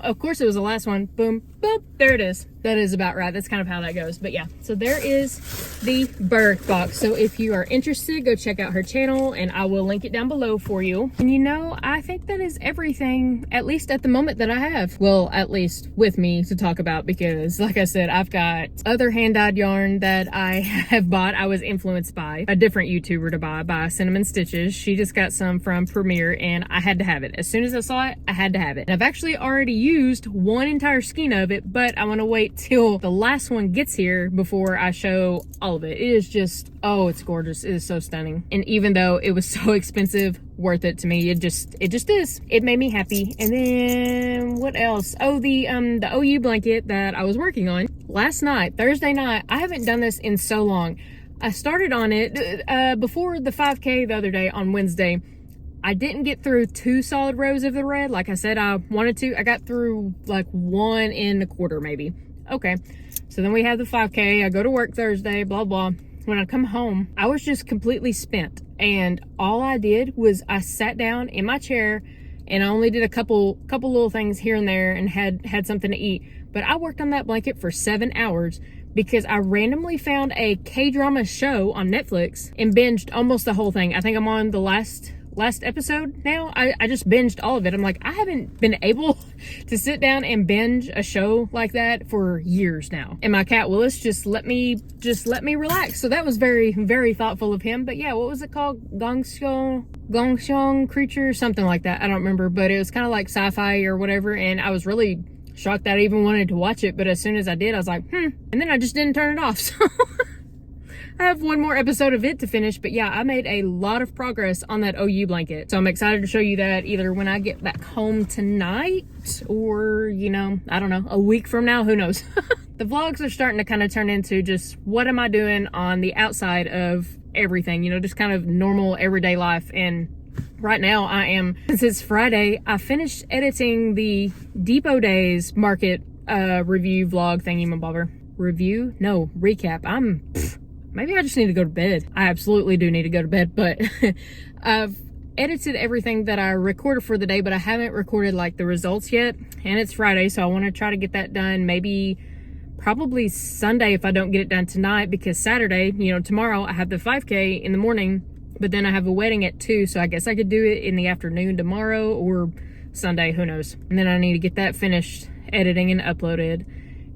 Of course it was the last one. Boom, boop. There it is. That is about right. That's kind of how that goes. But yeah, so there is the Berg box. So if you are interested, go check out her channel and I will link it down below for you. And you know, I think that is everything, at least at the moment, that I have. Well, at least with me to talk about, because like I said, I've got other hand-dyed yarn that I have bought. I was influenced by a different YouTuber to buy Cinnamon Stitches. She just got some from Premiere and I had to have it. As soon as I saw it, I had to have it. And I've actually already used one entire skein of it, but I want to wait till the last one gets here before I show all of it. It is just, oh, it's gorgeous. It is so stunning. And even though it was so expensive, worth it to me. It just is. It made me happy. And then what else? Oh, the OU blanket that I was working on last night, Thursday night. I haven't done this in so long. I started on it before the 5K the other day on Wednesday. I didn't get through 2 solid rows of the red like I said I wanted to. I got through like 1 1/4 maybe. Okay, so then we had the 5K. I go to work Thursday, blah, blah. When I come home, I was just completely spent. And all I did was I sat down in my chair and I only did a couple little things here and there and had something to eat. But I worked on that blanket for 7 hours because I randomly found a K-drama show on Netflix and binged almost the whole thing. I think I'm on the last episode now. I just binged all of it. I'm like, I haven't been able to sit down and binge a show like that for years now. And my cat Willis just let me relax. So that was very, very thoughtful of him. But yeah, what was it called? Gongxiong creature, something like that. I don't remember, but it was kind of like sci-fi or whatever. And I was really shocked that I even wanted to watch it. But as soon as I did, I was like, and then I just didn't turn it off. So I have 1 more episode of it to finish, but yeah, I made a lot of progress on that OU blanket. So I'm excited to show you that either when I get back home tonight or, you know, I don't know, a week from now, who knows. The vlogs are starting to kind of turn into just what am I doing on the outside of everything, you know, just kind of normal everyday life. And right now I am, since it's Friday, I finished editing the Depot Days market review vlog thingy-mabobber. Review? No, recap. Maybe I just need to go to bed. I absolutely do need to go to bed, but I've edited everything that I recorded for the day, but I haven't recorded like the results yet. And it's Friday, so I want to try to get that done probably Sunday if I don't get it done tonight, because Saturday, you know, tomorrow I have the 5K in the morning, but then I have a wedding at 2, so I guess I could do it in the afternoon tomorrow or Sunday, who knows. And then I need to get that finished editing and uploaded.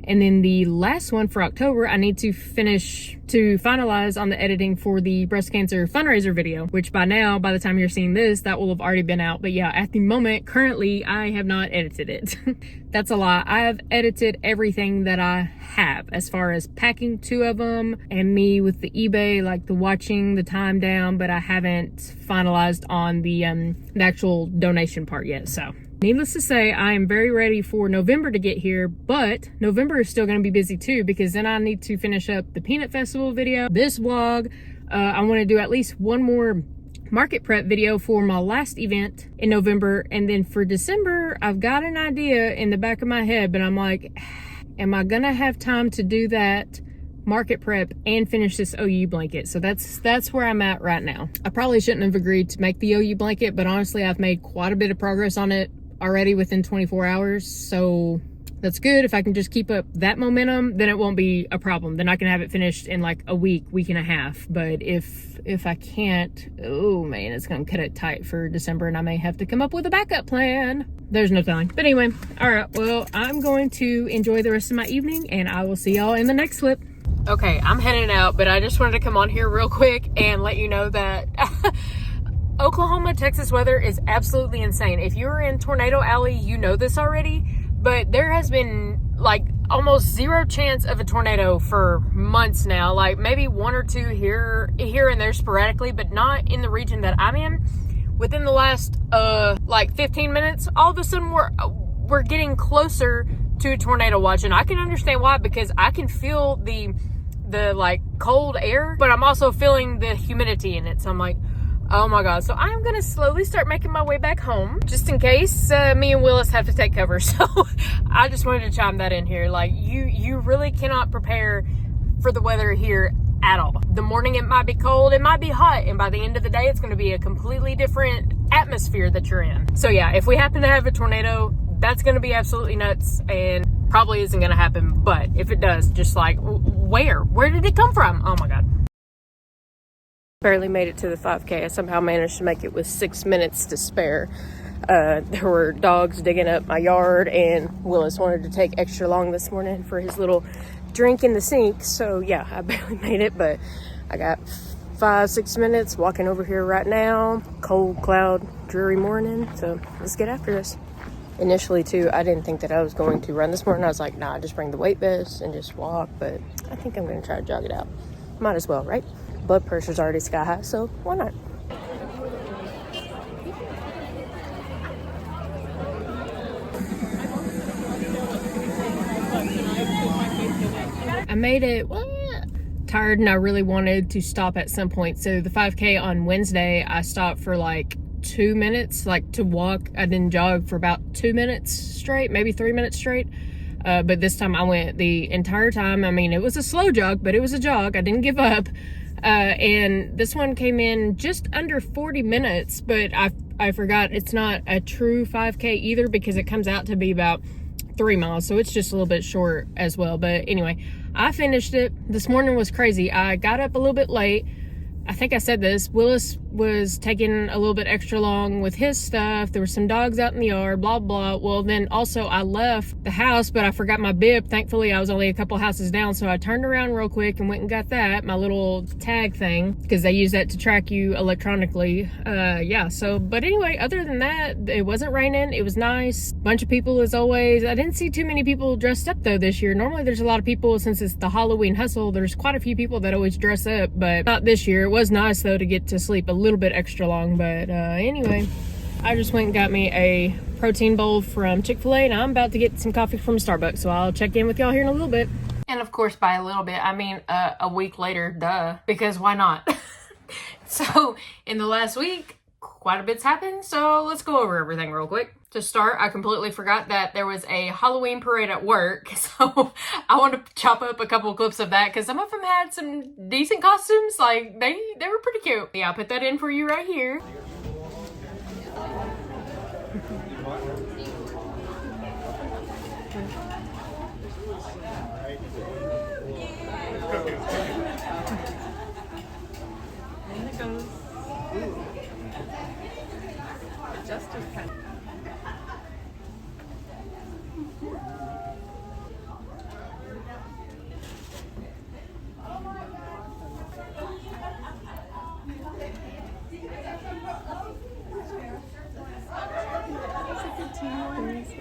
And then the last one for October, I need to finalize on the editing for the breast cancer fundraiser video, which by now, by the time you're seeing this, that will have already been out. But yeah, at the moment, currently, I have not edited it. That's a lie. I have edited everything that I have, as far as packing 2 of them and me with the eBay, like the watching the time down, but I haven't finalized on the actual donation part yet, so. Needless to say, I am very ready for November to get here, but November is still going to be busy too, because then I need to finish up the Peanut Festival video, this vlog. I want to do at least one more market prep video for my last event in November, and then for December, I've got an idea in the back of my head, but I'm like, am I going to have time to do that market prep and finish this OU blanket? So that's where I'm at right now. I probably shouldn't have agreed to make the OU blanket, but honestly, I've made quite a bit of progress on it already within 24 hours, so that's good. If I can just keep up that momentum, then it won't be a problem. Then I can have it finished in like a week and a half. But if I can't, oh man, it's gonna cut it tight for December, and I may have to come up with a backup plan. There's no telling. But anyway, all right, well, I'm going to enjoy the rest of my evening, and I will see y'all in the next clip. Okay, I'm heading out, but I just wanted to come on here real quick and let you know that Oklahoma, Texas weather is absolutely insane. If you're in Tornado Alley, you know this already, but there has been like almost 0 chance of a tornado for months now. Like maybe 1 or 2 here and there sporadically, but not in the region that I'm in. Within the last like 15 minutes, all of a sudden we're getting closer to a tornado watch, and I can understand why, because I can feel the like cold air, but I'm also feeling the humidity in it. So I'm like, oh my god. So I'm gonna slowly start making my way back home, just in case me and Willis have to take cover. So I just wanted to chime that in here. Like you really cannot prepare for the weather here at all. The morning it might be cold, it might be hot, and by the end of the day it's going to be a completely different atmosphere that you're in. So yeah, if we happen to have a tornado, that's going to be absolutely nuts and probably isn't going to happen. But if it does, just like, where did it come from? Oh my god. Barely made it to the 5K. I somehow managed to make it with 6 minutes to spare. There were dogs digging up my yard, and Willis wanted to take extra long this morning for his little drink in the sink. So yeah, I barely made it, but I got 5-6 minutes walking over here right now. Cold, cloud, dreary morning. So let's get after this. Initially too, I didn't think that I was going to run this morning. I was like, nah, just bring the weight vest and just walk, but I think I'm going to try to jog it out. Might as well, right? Blood pressure's already sky high, so why not? I made it tired, and I really wanted to stop at some point. So the 5K on Wednesday, I stopped for like 2 minutes, like to walk. I didn't jog for about 2 minutes straight, maybe 3 minutes straight. But this time I went the entire time. I mean, it was a slow jog, but it was a jog. I didn't give up. And this one came in just under 40 minutes, but I forgot it's not a true 5K either, because it comes out to be about 3 miles. So it's just a little bit short as well. But anyway, I finished it. This morning was crazy. I got up a little bit late. I think I said this. Willis was taking a little bit extra long with his stuff. There were some dogs out in the yard, blah, blah. Well, then also I left the house, but I forgot my bib. Thankfully, I was only a couple houses down, so I turned around real quick and went and got that, my little tag thing, because they use that to track you electronically. Yeah, so, but anyway, other than that, it wasn't raining. It was nice. Bunch of people as always. I didn't see too many people dressed up, though, this year. Normally, there's a lot of people, since it's the Halloween hustle, there's quite a few people that always dress up, but not this year. It was nice, though, to get to sleep a little bit extra long, but anyway, I just went and got me a protein bowl from Chick-fil-A, and I'm about to get some coffee from Starbucks, so I'll check in with y'all here in a little bit. And of course, by a little bit, I mean a week later, duh, because why not? So in the last week, quite a bit's happened, so let's go over everything real quick. To start, I completely forgot that there was a Halloween parade at work, so I want to chop up a couple of clips of that because some of them had some decent costumes. Like, they were pretty cute. Yeah, I'll put that in for you right here. And it goes. Just as kind of.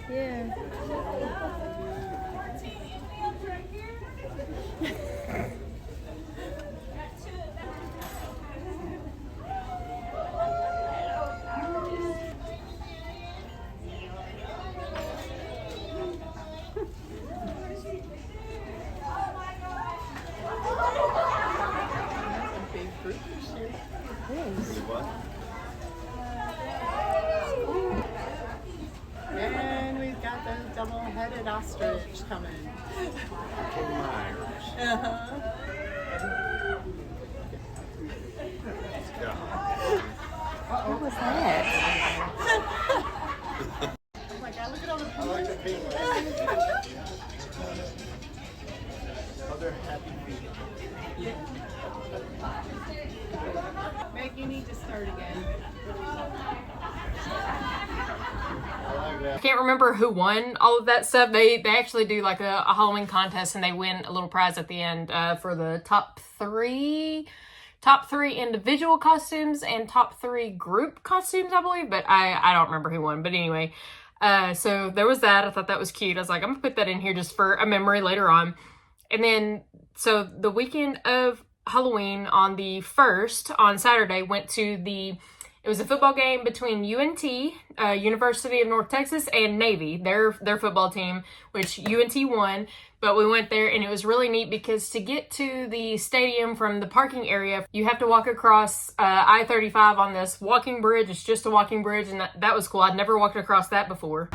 Yeah. And we've got the double-headed ostrich coming. What was that? Oh my god, look at all the people. Other happy feet. Meg, you need to start again. I can't remember who won all of that stuff. They actually do like a Halloween contest and they win a little prize at the end for the top three individual costumes and top 3 group costumes, I believe, but I don't remember who won. But anyway, so there was that. I thought that was cute. I was like, I'm gonna put that in here just for a memory later on. And then, so the weekend of Halloween on the 1st, on Saturday, went to it was a football game between UNT, University of North Texas, and Navy, their football team, which UNT won. But we went there and it was really neat because to get to the stadium from the parking area, you have to walk across I-35 on this walking bridge. It's just a walking bridge, and that was cool. I'd never walked across that before.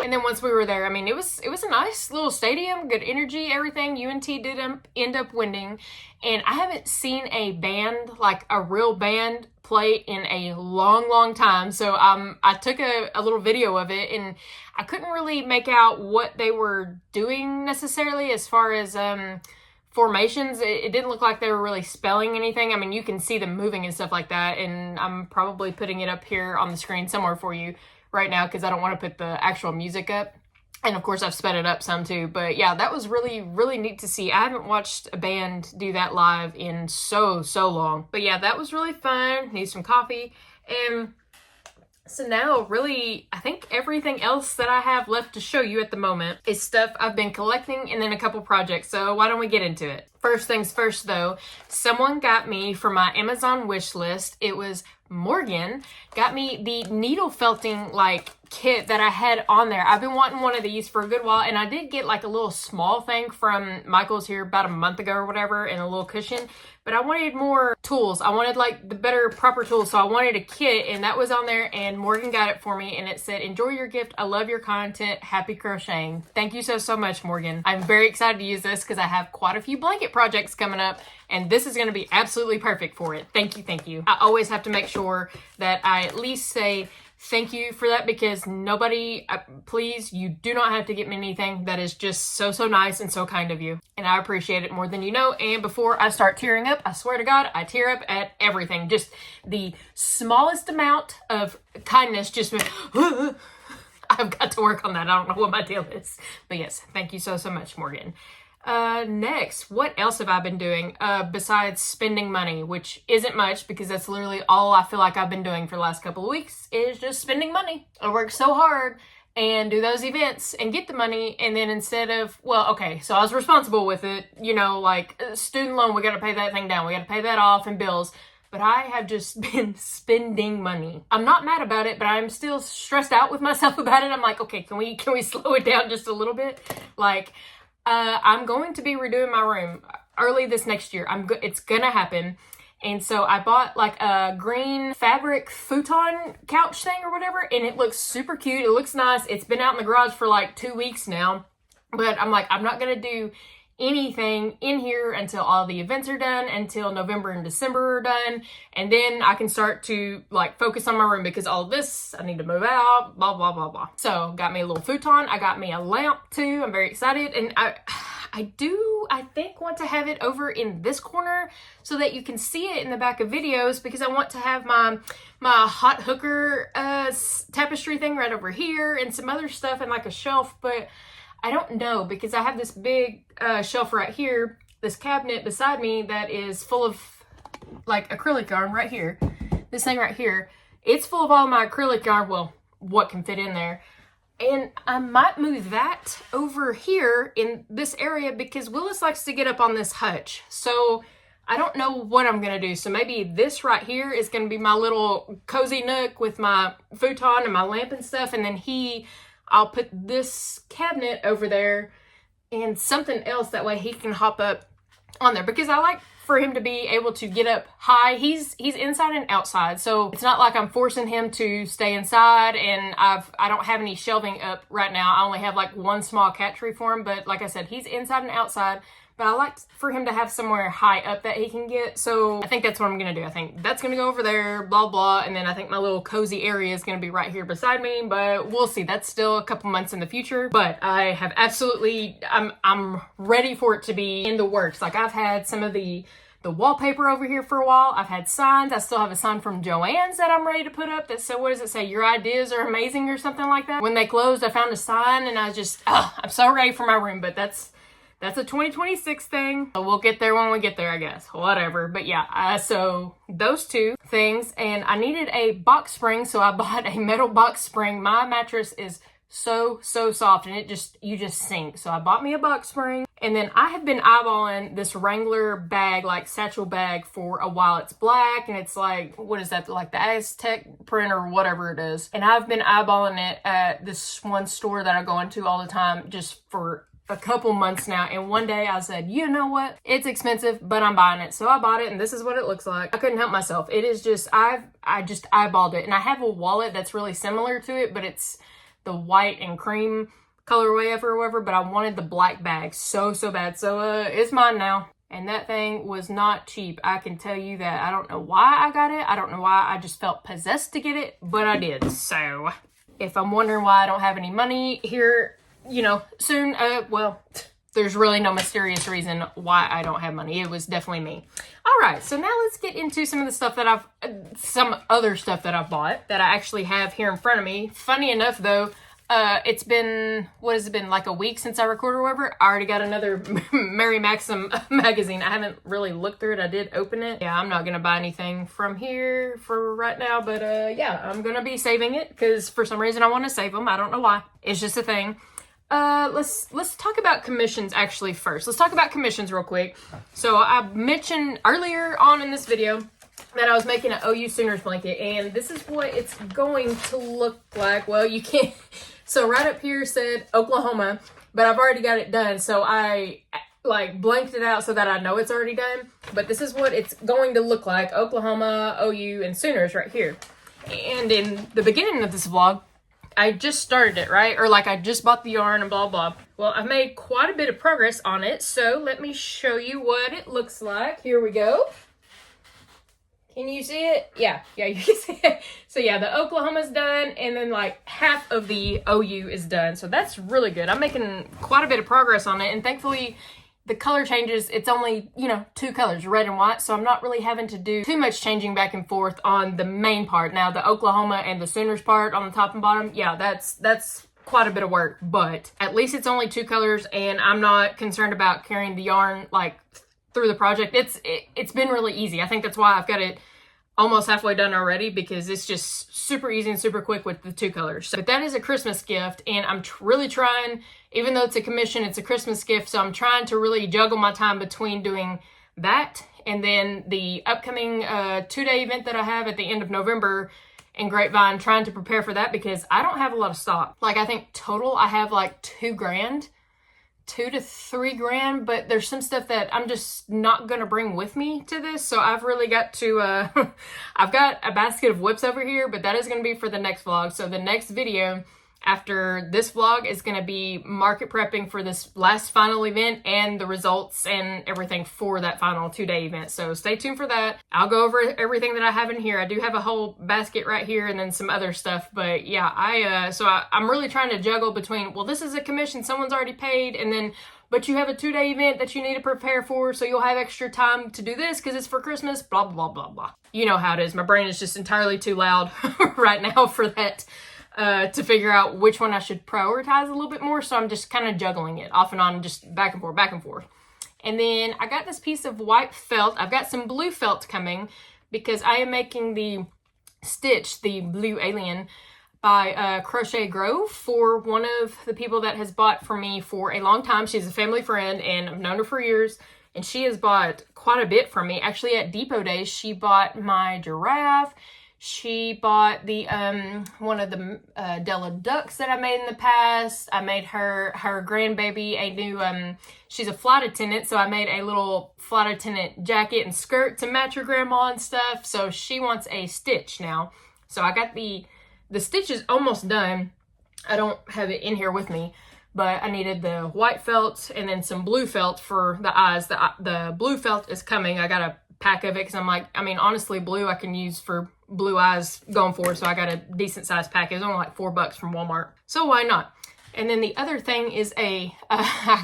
And then once we were there, I mean, it was a nice little stadium, good energy, everything. UNT did end up winning, and I haven't seen a band, like a real band, play in a long time. So I took a little video of it, and I couldn't really make out what they were doing necessarily as far as formations. It didn't look like they were really spelling anything. I mean, you can see them moving and stuff like that, and I'm probably putting it up here on the screen somewhere for you right now because I don't want to put the actual music up. And of course I've sped it up some too, but yeah, that was really neat to see. I haven't watched a band do that live in so long. But yeah, that was really fun. Need some coffee. And so now really, I think everything else that I have left to show you at the moment is stuff I've been collecting and then a couple projects. So why don't we get into it? First things first though, someone got me for my Amazon wish list. It was Morgan got me the needle felting like kit that I had on there. I've been wanting one of these for a good while, and I did get like a little small thing from Michael's here about a month ago or whatever, and a little cushion, but I wanted more tools. I wanted like the better proper tools, so I wanted a kit, and that was on there, and Morgan got it for me, and it said, enjoy your gift, I love your content, happy crocheting. Thank you so much, Morgan. I'm very excited to use this because I have quite a few blanket projects coming up, and this is going to be absolutely perfect for it. Thank you. I always have to make sure that I at least say thank you for that, because nobody, please, you do not have to get me anything. That is just so nice and so kind of you. And I appreciate it more than you know. And before I start tearing up, I swear to God, I tear up at everything. Just the smallest amount of kindness just went, I've got to work on that. I don't know what my deal is. But yes, thank you so much, Morgan. Next, what else have I been doing besides spending money, which isn't much because that's literally all I feel like I've been doing for the last couple of weeks is just spending money. I work so hard and do those events and get the money, and then instead of, well, okay, so I was responsible with it, you know, like student loan, we got to pay that thing down, we got to pay that off, and bills. but I have just been spending money. I'm not mad about it, but I'm still stressed out with myself about it. I'm like, okay, can we slow it down just a little bit? Like, I'm going to be redoing my room early this next year. It's gonna happen. And so I bought like a green fabric futon couch thing or whatever, and it looks super cute. It looks nice. It's been out in the garage for like 2 weeks now, but I'm like, I'm not gonna do anything in here until all the events are done, until November and December are done, and then I can start to like focus on my room, because all of this I need to move out, blah blah blah blah. So got me a little futon. I got me a lamp too. I'm very excited, and I think want to have it over in this corner so that you can see it in the back of videos, because I want to have my hot hooker tapestry thing right over here and some other stuff and like a shelf, but I don't know, because I have this big shelf right here, this cabinet beside me that is full of like acrylic yarn right here. This thing right here, it's full of all my acrylic yarn, well, what can fit in there. And I might move that over here in this area, because Willis likes to get up on this hutch. So I don't know what I'm going to do. So maybe this right here is going to be my little cozy nook with my futon and my lamp and stuff. And then I'll put this cabinet over there and something else. That way he can hop up on there, because I like for him to be able to get up high. He's inside and outside, so it's not like I'm forcing him to stay inside, and I don't have any shelving up right now. I only have like one small cat tree for him, but like I said, he's inside and outside, but I like for him to have somewhere high up that he can get. So I think that's what I'm gonna do. I think that's gonna go over there, blah blah, and then I think my little cozy area is gonna be right here beside me, but we'll see. That's still a couple months in the future, but I have absolutely, I'm ready for it to be in the works. Like, I've had some of the wallpaper over here for a while. I've had signs. I still have a sign from Joann's that I'm ready to put up that said, what does it say? Your ideas are amazing or something like that. When they closed, I found a sign, and I just, I'm so ready for my room, but that's a 2026 thing. So we'll get there when we get there, I guess. Whatever. But yeah, so those two things. And I needed a box spring, so I bought a metal box spring. My mattress is so soft, and you just sink. So I bought me a box spring. And then I have been eyeballing this Wrangler bag, like satchel bag, for a while. It's black, and it's like, what is that? Like the Aztec print or whatever it is. And I've been eyeballing it at this one store that I go into all the time, just for a couple months now. And one day I said, you know what? It's expensive, but I'm buying it. So I bought it, and this is what it looks like. I couldn't help myself. It is just, I just eyeballed it. And I have a wallet that's really similar to it, but it's the white and cream colorway of or whatever, but I wanted the black bag so bad. So it's mine now. And that thing was not cheap. I can tell you that. I don't know why I got it. I don't know why. I just felt possessed to get it, but I did. So if I'm wondering why I don't have any money here, you know, soon, well, there's really no mysterious reason why I don't have money. It was definitely me. All right, so now let's get into some of the stuff that some other stuff that I've bought that I actually have here in front of me. Funny enough, though, it's been, what has it been, like a week since I recorded or whatever. I already got another Mary Maxim magazine. I haven't really looked through it. I did open it. Yeah, I'm not going to buy anything from here for right now, but yeah, I'm going to be saving it, because for some reason I want to save them. I don't know why. It's just a thing. Let's talk about commissions actually first. Let's talk about commissions real quick. So I mentioned earlier on in this video that I was making an OU Sooners blanket, and this is what it's going to look like. Well, you can't, so right up here said Oklahoma, but I've already got it done. So I like blanked it out so that I know it's already done, but this is what it's going to look like. Oklahoma, OU, and Sooners right here. And in the beginning of this vlog, I just started it, right? Or like I just bought the yarn and blah, blah. Well, I've made quite a bit of progress on it. So let me show you what it looks like. Here we go. Can you see it? Yeah, you can see it. So yeah, the Oklahoma's done, and then like half of the OU is done. So that's really good. I'm making quite a bit of progress on it, and thankfully the color changes, it's only, you know, 2 colors, red and white, so I'm not really having to do too much changing back and forth on the main part. Now, the Oklahoma and the Sooners part on the top and bottom, yeah, that's quite a bit of work, but at least it's only 2 colors, and I'm not concerned about carrying the yarn, like, through the project. It's been really easy. I think that's why I've got it almost halfway done already, because it's just super easy and super quick with the 2 colors. So, but that is a Christmas gift, and I'm really trying, even though it's a commission, it's a Christmas gift, so I'm trying to really juggle my time between doing that, and then the upcoming 2-day event that I have at the end of November in Grapevine, trying to prepare for that because I don't have a lot of stock. Like, I think total I have like $2 to $3 grand, but there's some stuff that I'm just not gonna bring with me to this, so I've really got to I've got a basket of whips over here, but that is gonna be for the next vlog. So the next video after this vlog is gonna be market prepping for this last final event and the results and everything for that final 2-day event. So stay tuned for that. I'll go over everything that I have in here. I do have a whole basket right here and then some other stuff, but yeah, I'm really trying to juggle between, well, this is a commission someone's already paid, and then but you have a 2-day event that you need to prepare for, so you'll have extra time to do this because it's for Christmas, blah, blah, blah, blah. You know how it is. My brain is just entirely too loud right now for that. To figure out which one I should prioritize a little bit more. So I'm just kind of juggling it off and on, just back and forth, back and forth. And then I got this piece of white felt. I've got some blue felt coming because I am making the stitch, the blue alien, by Crochet Grove for one of the people that has bought for me for a long time. She's a family friend and I've known her for years. And she has bought quite a bit from me. Actually, at Depot Days, she bought my giraffe. She bought the one of the Della ducks that I made in the past. I made her grandbaby a new, she's a flight attendant, so I made a little flight attendant jacket and skirt to match her grandma and stuff. So she wants a stitch now. So I got the stitch is almost done. I don't have it in here with me, but I needed the white felt and then some blue felt for the eyes. The blue felt is coming. I got a pack of it because I'm like, I mean, honestly, blue I can use for blue eyes going forward, so I got a decent sized pack. It was only like $4 from Walmart, so why not? And then the other thing is I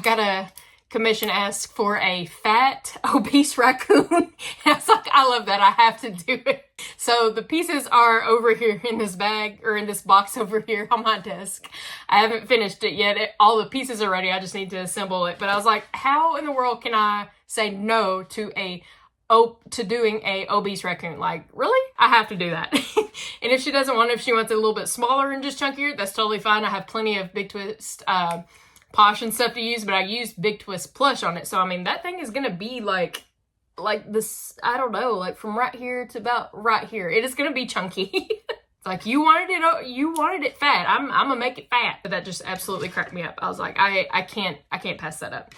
got a commission ask for a fat obese raccoon. And I was like, I love that, I have to do it. So the pieces are over here in this bag, or in this box over here on my desk. I haven't finished it yet. All the pieces are ready, I just need to assemble it. But I was like, how in the world can I say no to doing a obese raccoon? Like, really? I have to do that. And if she doesn't want it, if she wants it a little bit smaller and just chunkier, that's totally fine. I have plenty of Big Twist Posh and stuff to use, but I used Big Twist Plush on it. So, I mean, that thing is going to be like this, I don't know, like from right here to about right here. It is going to be chunky. It's like, you wanted it fat. I'm going to make it fat. But that just absolutely cracked me up. I was like, I can't pass that up.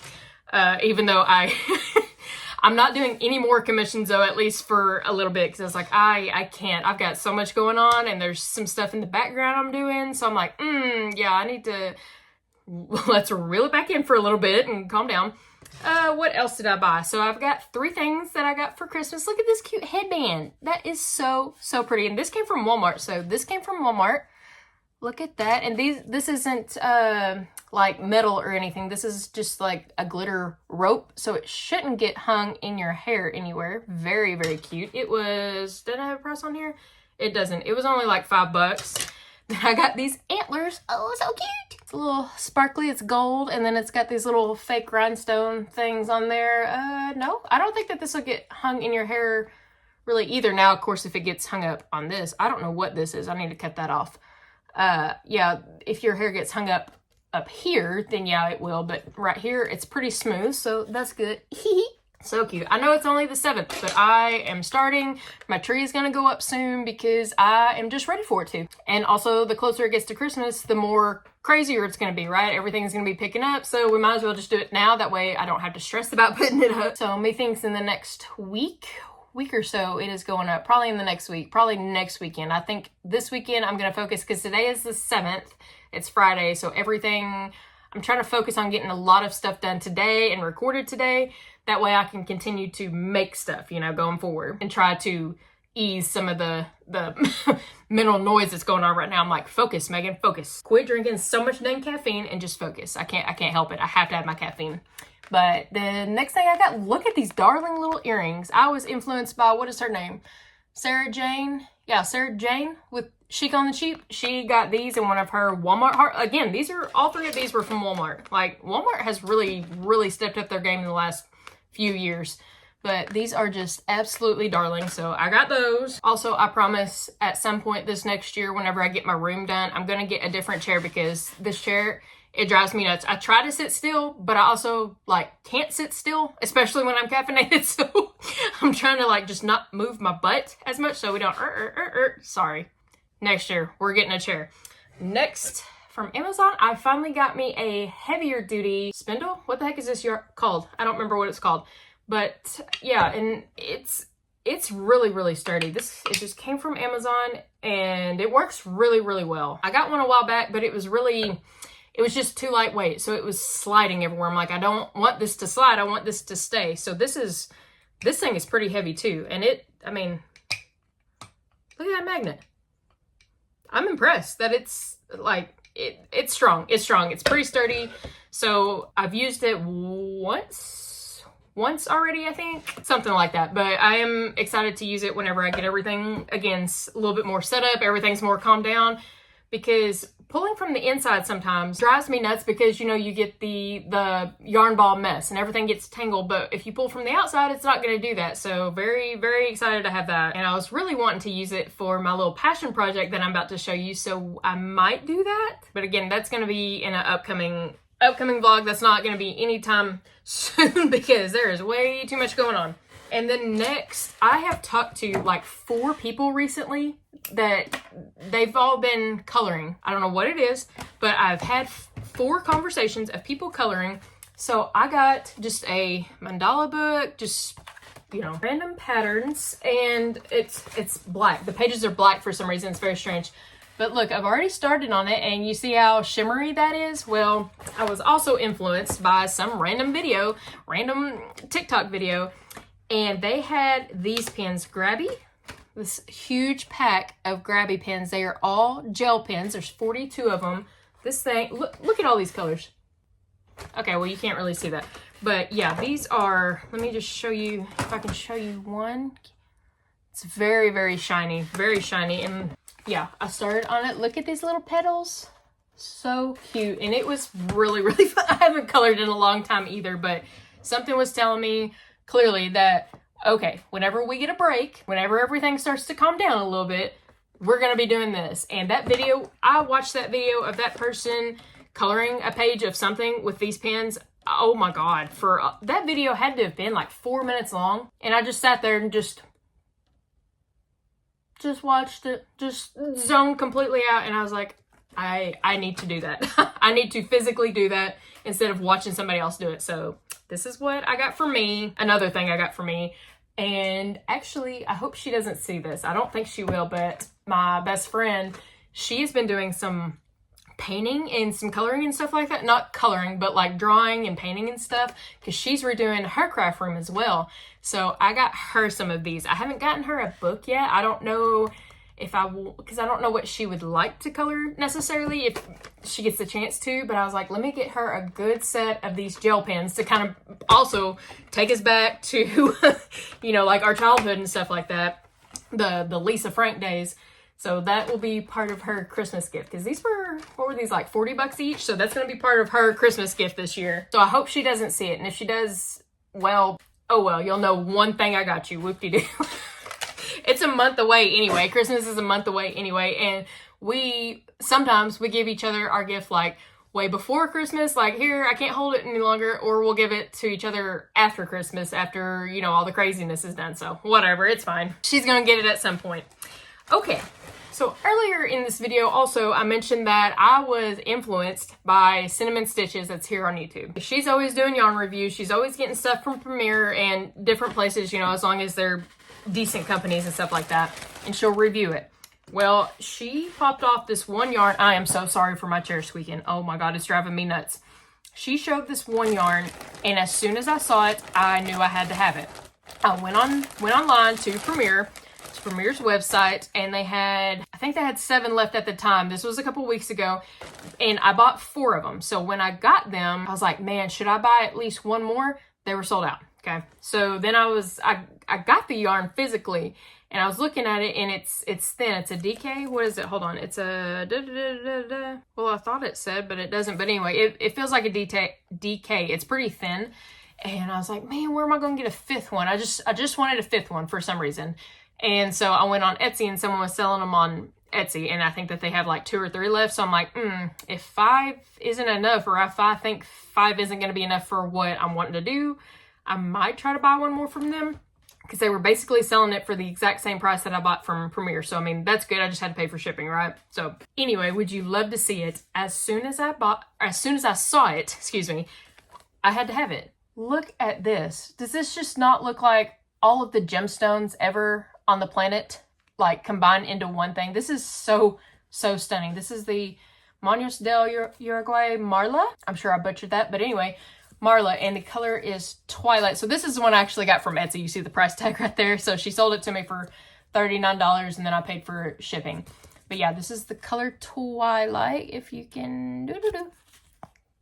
Even though I'm not doing any more commissions though, at least for a little bit, because I was like, I can't. I've got so much going on and there's some stuff in the background I'm doing. So I'm like, yeah, I need to, let's reel it back in for a little bit and calm down. What else did I buy? So I've got 3 things that I got for Christmas. Look at this cute headband. That is so pretty. And this came from Walmart. So this came from Walmart. Look at that. And this isn't like metal or anything. This is just like a glitter rope, so it shouldn't get hung in your hair anywhere. Very cute. It was, did I have a price on here? It doesn't. It was only like $5. Then I got these antlers. Oh, so cute. It's a little sparkly. It's gold, and then it's got these little fake rhinestone things on there. No, I don't think that this will get hung in your hair really either. Now, of course, if it gets hung up on this, I don't know what this is. I need to cut that off. Yeah, if your hair gets hung up here, then yeah, it will. But right here, it's pretty smooth, so that's good. So cute. I know it's only the 7th, but I am starting. My tree is going to go up soon because I am just ready for it to. And also, the closer it gets to Christmas, the more crazier it's going to be, right? Everything's going to be picking up, so we might as well just do it now. That way, I don't have to stress about putting it up. So methinks in the next week or so, it is going up. Probably in the next week. Probably next weekend. I think this weekend I'm going to focus, because today is the 7th. It's Friday, so everything, I'm trying to focus on getting a lot of stuff done today and recorded today. That way I can continue to make stuff, you know, going forward, and try to ease some of the mental noise that's going on right now. I'm like, focus, Megan, focus. Quit drinking so much dang caffeine and just focus. I can't help it. I have to have my caffeine. But the next thing I got, look at these darling little earrings. I was influenced by, what is her name? Sarah Jane. Yeah, Sarah Jane with Chic on the Cheap. She got these in one of her Walmart. Again, all 3 of these were from Walmart. Like, Walmart has really stepped up their game in the last few years. But these are just absolutely darling. So I got those. Also, I promise at some point this next year, whenever I get my room done, I'm going to get a different chair, because this chair It drives me nuts. I try to sit still, but I also like can't sit still, especially when I'm caffeinated. So I'm trying to like just not move my butt as much so we don't, sorry. Next year, we're getting a chair. Next, from Amazon, I finally got me a heavier duty spindle. What the heck is this called? I don't remember what it's called. But yeah, and it's really, really sturdy. It just came from Amazon and it works really, really well. I got one a while back, but it was just too lightweight. So it was sliding everywhere. I'm like, I don't want this to slide. I want this to stay. So this thing is pretty heavy too. And I mean, look at that magnet. I'm impressed that it's like, it's strong. It's strong. It's pretty sturdy. So I've used it once already, I think, something like that. But I am excited to use it whenever I get everything, again, a little bit more set up, everything's more calmed down, because pulling from the inside sometimes drives me nuts because, you know, you get the yarn ball mess and everything gets tangled. But if you pull from the outside, it's not going to do that. So very, very excited to have that. And I was really wanting to use it for my little passion project that I'm about to show you. So I might do that. But again, that's going to be in an upcoming vlog. That's not going to be anytime soon because there is way too much going on. And then next, I have talked to like 4 people recently that they've all been coloring. I don't know what it is, but I've had 4 conversations of people coloring. So I got just a mandala book, just, you know, random patterns, and it's black. The pages are black for some reason. It's very strange. But look, I've already started on it, and you see how shimmery that is? Well, I was also influenced by some random TikTok video, and they had these pens, Grabby, this huge pack of Grabby pens. They are all gel pens. There's 42 of them. This thing, look at all these colors. Okay, well, you can't really see that. But yeah, these are, let me just show you, if I can show you one. It's very, very shiny, and yeah, I started on it. Look at these little petals. So cute. And it was really, really fun. I haven't colored in a long time either, but something was telling me clearly that, okay, whenever we get a break, whenever everything starts to calm down a little bit, we're going to be doing this. And that video, I watched that video of that person coloring a page of something with these pens. Oh my God. That video had to have been like 4 minutes long. And I just sat there and just watched it, just zoned completely out. And I was like, I need to do that. I need to physically do that instead of watching somebody else do it. So this is what I got for me. Another thing I got for me. And actually, I hope she doesn't see this. I don't think she will, but my best friend, she has been doing some painting and some coloring and stuff like that. Not coloring, but like drawing and painting and stuff, because she's redoing her craft room as well. So I got her some of these. I haven't gotten her a book yet. I don't know if I will, because I don't know what she would like to color necessarily if she gets the chance to, but I was like, let me get her a good set of these gel pens to kind of also take us back to, you know, like our childhood and stuff like that, the Lisa Frank days. So that will be part of her Christmas gift, because these were, what were these, like 40 bucks each? So that's going to be part of her Christmas gift this year. So I hope she doesn't see it. And if she does, well, oh well, you'll know one thing I got you, whoop-de-doo. It's a month away anyway. Christmas is a month away anyway. And sometimes we give each other our gift like way before Christmas, like here, I can't hold it any longer, or we'll give it to each other after Christmas, after, you know, all the craziness is done. So whatever, it's fine. She's going to get it at some point. Okay. So earlier in this video, also, I mentioned that I was influenced by Cinnamon Stitches that's here on YouTube. She's always doing yarn reviews. She's always getting stuff from Premier and different places, you know, as long as they're decent companies and stuff like that. And she'll review it. Well, she popped off this one yarn. I am so sorry for my chair squeaking. Oh my God, it's driving me nuts. She showed this one yarn, and as soon as I saw it, I knew I had to have it. I went online to Premier. Premier's website, and they had, I think they had 7 left at the time. This was a couple weeks ago, and I bought 4 of them. So when I got them, I was like, man, should I buy at least one more? They were sold out. Okay. So then I got the yarn physically, and I was looking at it, and it's thin. It's a DK. What is it? Hold on. It's a well, I thought it said, but it doesn't. But anyway, it feels like a DK. It's pretty thin. And I was like, man, where am I going to get a 5th one? I just wanted a 5th one for some reason. And so I went on Etsy, and someone was selling them on Etsy, and I think that they have like 2 or 3 left. So I'm like, if 5 isn't enough, or if I think 5 isn't going to be enough for what I'm wanting to do, I might try to buy one more from them, because they were basically selling it for the exact same price that I bought from Premier. So I mean, that's good. I just had to pay for shipping, right? So anyway, would you love to see it? As soon as I saw it, excuse me, I had to have it. Look at this. Does this just not look like all of the gemstones ever on the planet, like combined into one thing? This is so stunning. This is the Manos del Uruguay Marla. I'm sure I butchered that, but anyway, Marla, and the color is Twilight. So this is the one I actually got from Etsy. You see the price tag right there. So she sold it to me for $39, and then I paid for shipping. But yeah, this is the color Twilight, if you can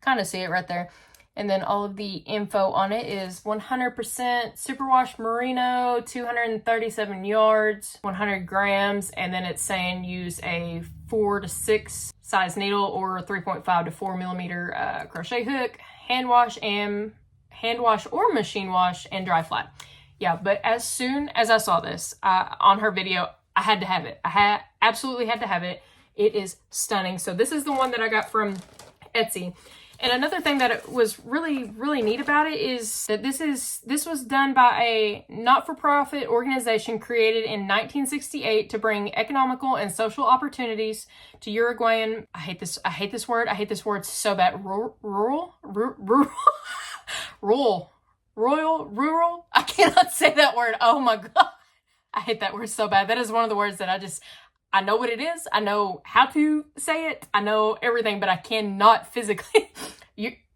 kind of see it right there. And then all of the info on it is 100% superwash merino, 237 yards, 100 grams. And then it's saying use a 4 to 6 size needle or 3.5 to 4 millimeter crochet hook, hand wash or machine wash, and dry flat. Yeah, but as soon as I saw this on her video, I had to have it. I absolutely had to have it. It is stunning. So this is the one that I got from Etsy. And another thing that was really neat about it is that this was done by a not-for-profit organization created in 1968 to bring economical and social opportunities to Uruguayan, I hate this word so bad, rural, I cannot say that word. Oh my God. I hate that word so bad. That is one of the words that I know what it is. I know how to say it. I know everything, but I cannot physically.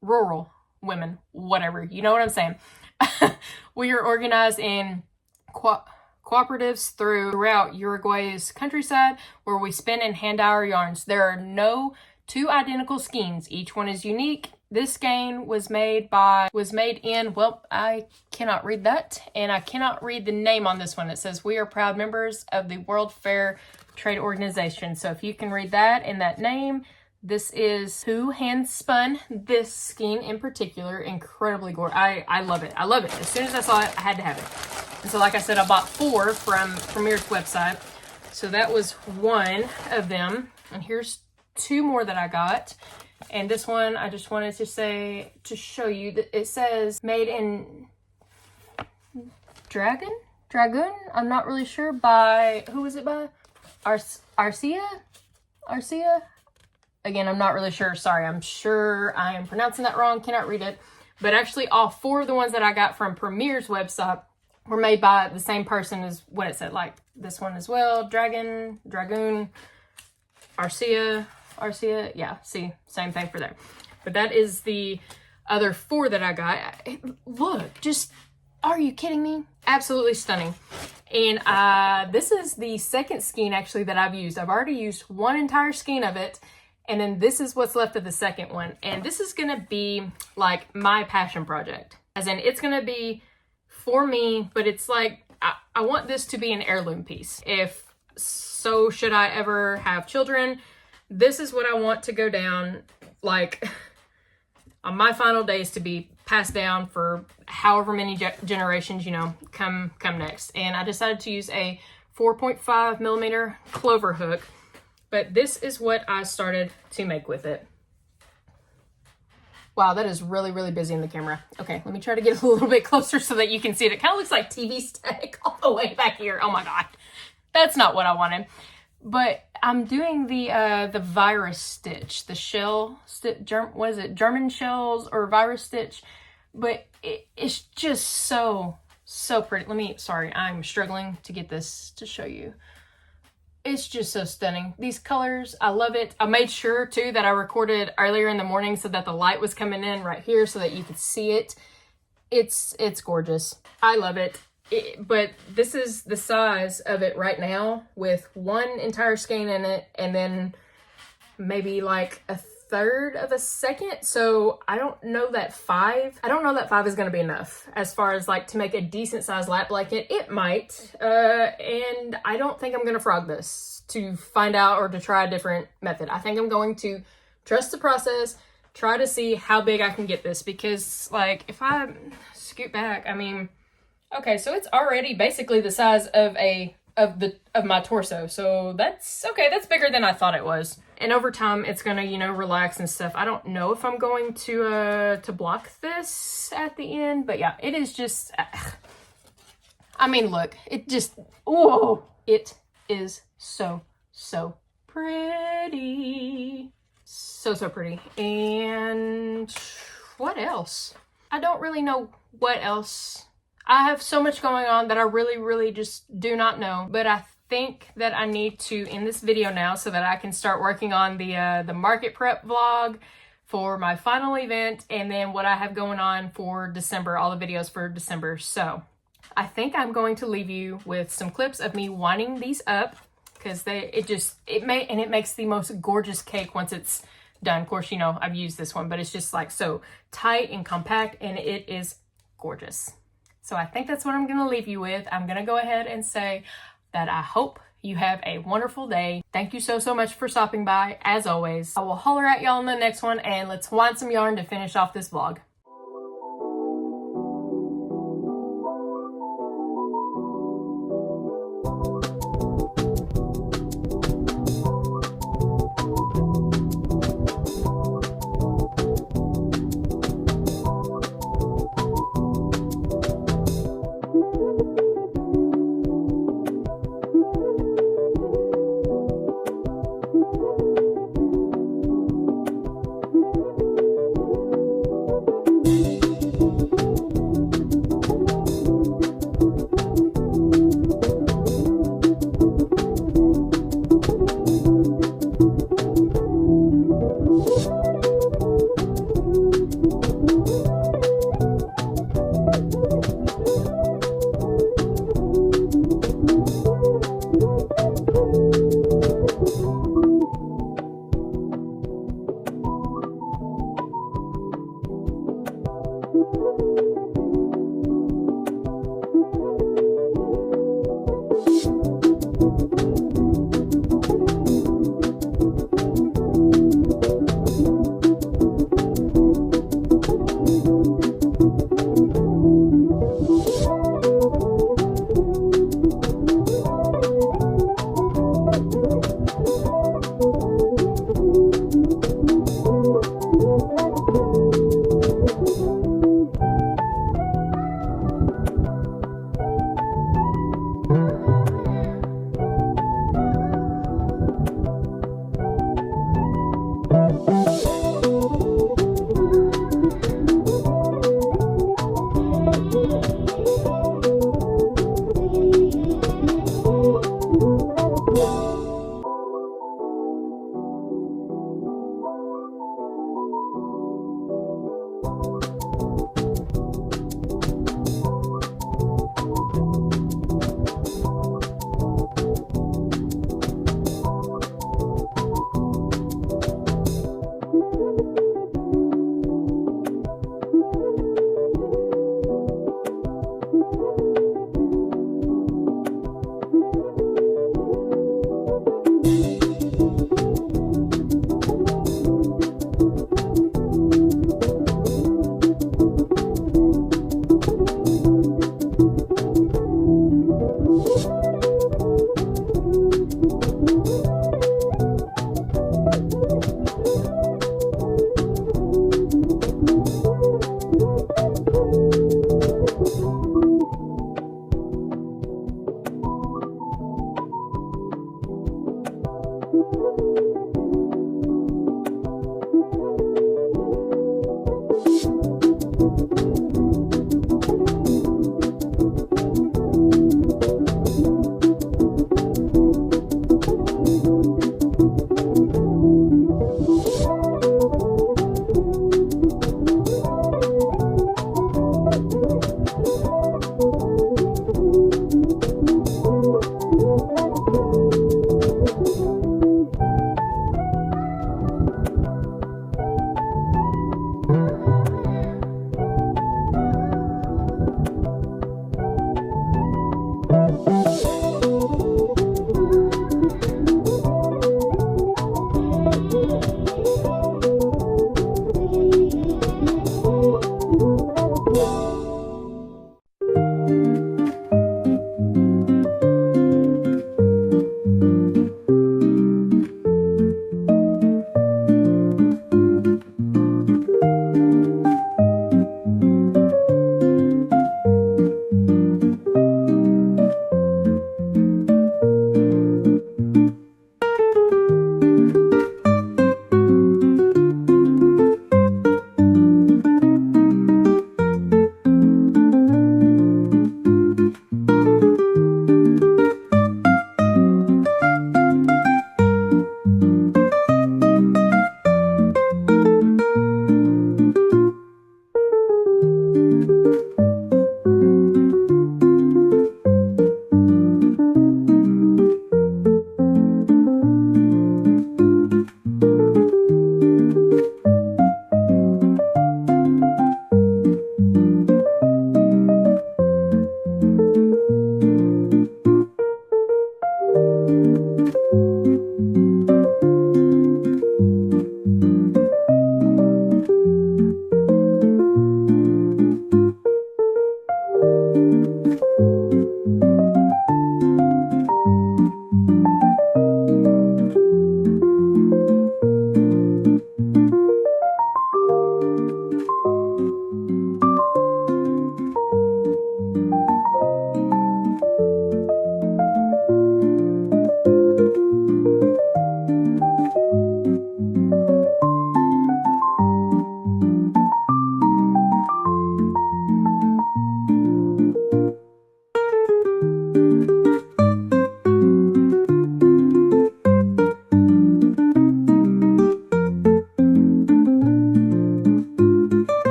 Rural women, whatever. You know what I'm saying? We are organized in cooperatives throughout Uruguay's countryside, where we spin and hand our yarns. There are no 2 identical skeins. Each one is unique. This skein was made in, well, I cannot read that, and I cannot read the name on this one. It says, we are proud members of the World Fair Trade Organization. So if you can read that and that name, this is who hand spun this skein in particular. Incredibly gorgeous. I love it. I love it. As soon as I saw it, I had to have it. And so like I said, I bought 4 from Premier's website. So that was one of them. And here's 2 more that I got. And this one, I just wanted to show you that it says made in Dragoon. I'm not really sure by, who is it by? Arcia? Again, I'm not really sure. Sorry, I'm sure I am pronouncing that wrong. Cannot read it. But actually, all 4 of the ones that I got from Premier's website were made by the same person as what it said. Like this one as well. Dragoon, Arcia. Yeah, see, same thing for there. But that is the other 4 that I got. Look, just, are you kidding me? Absolutely stunning. And this is the second skein actually that I've used. I've already used 1 entire skein of it. And then this is what's left of the second one. And this is going to be like my passion project. As in, it's going to be for me, but it's like, I want this to be an heirloom piece. If so, should I ever have children, this is what I want to go down, like, on my final days, to be passed down for however many generations, you know, come next. And I decided to use a 4.5 millimeter clover hook. But this is what I started to make with it. Wow, that is really busy in the camera. Okay, let me try to get a little bit closer so that you can see it. It kind of looks like TV static all the way back here. Oh my God, that's not what I wanted. But I'm doing the virus stitch, the shell stitch, what is it, German shells or virus stitch. But it's just so pretty. Sorry, I'm struggling to get this to show you. It's just so stunning. These colors, I love it. I made sure too that I recorded earlier in the morning so that the light was coming in right here so that you could see it. It's gorgeous. I love it. But this is the size of it right now with 1 entire skein in it and then maybe like a third of a second. So I don't know that 5 is going to be enough as far as like to make a decent size lap blanket. It might, and I don't think I'm going to frog this to find out or to try a different method. I think I'm going to trust the process, try to see how big I can get this, because like if I scoot back, I mean, okay, so it's already basically the size of a of my torso. So that's okay. That's bigger than I thought it was. And over time, it's gonna, you know, relax and stuff. I don't know if I'm going to block this at the end, but yeah, it is just, I mean, look, it just, whoa, it is so, so pretty. So, so pretty. And what else? I don't really know what else. I have so much going on that I really just do not know. But I think that I need to end this video now so that I can start working on the market prep vlog for my final event, and then what I have going on for December, all the videos for December. So I think I'm going to leave you with some clips of me winding these up, because it makes the most gorgeous cake once it's done. Of course, you know, I've used this one, but it's just like so tight and compact, and it is gorgeous. So I think that's what I'm going to leave you with. I'm going to go ahead and say that I hope you have a wonderful day. Thank you so much for stopping by. As always, I will holler at y'all in the next one, and let's wind some yarn to finish off this vlog.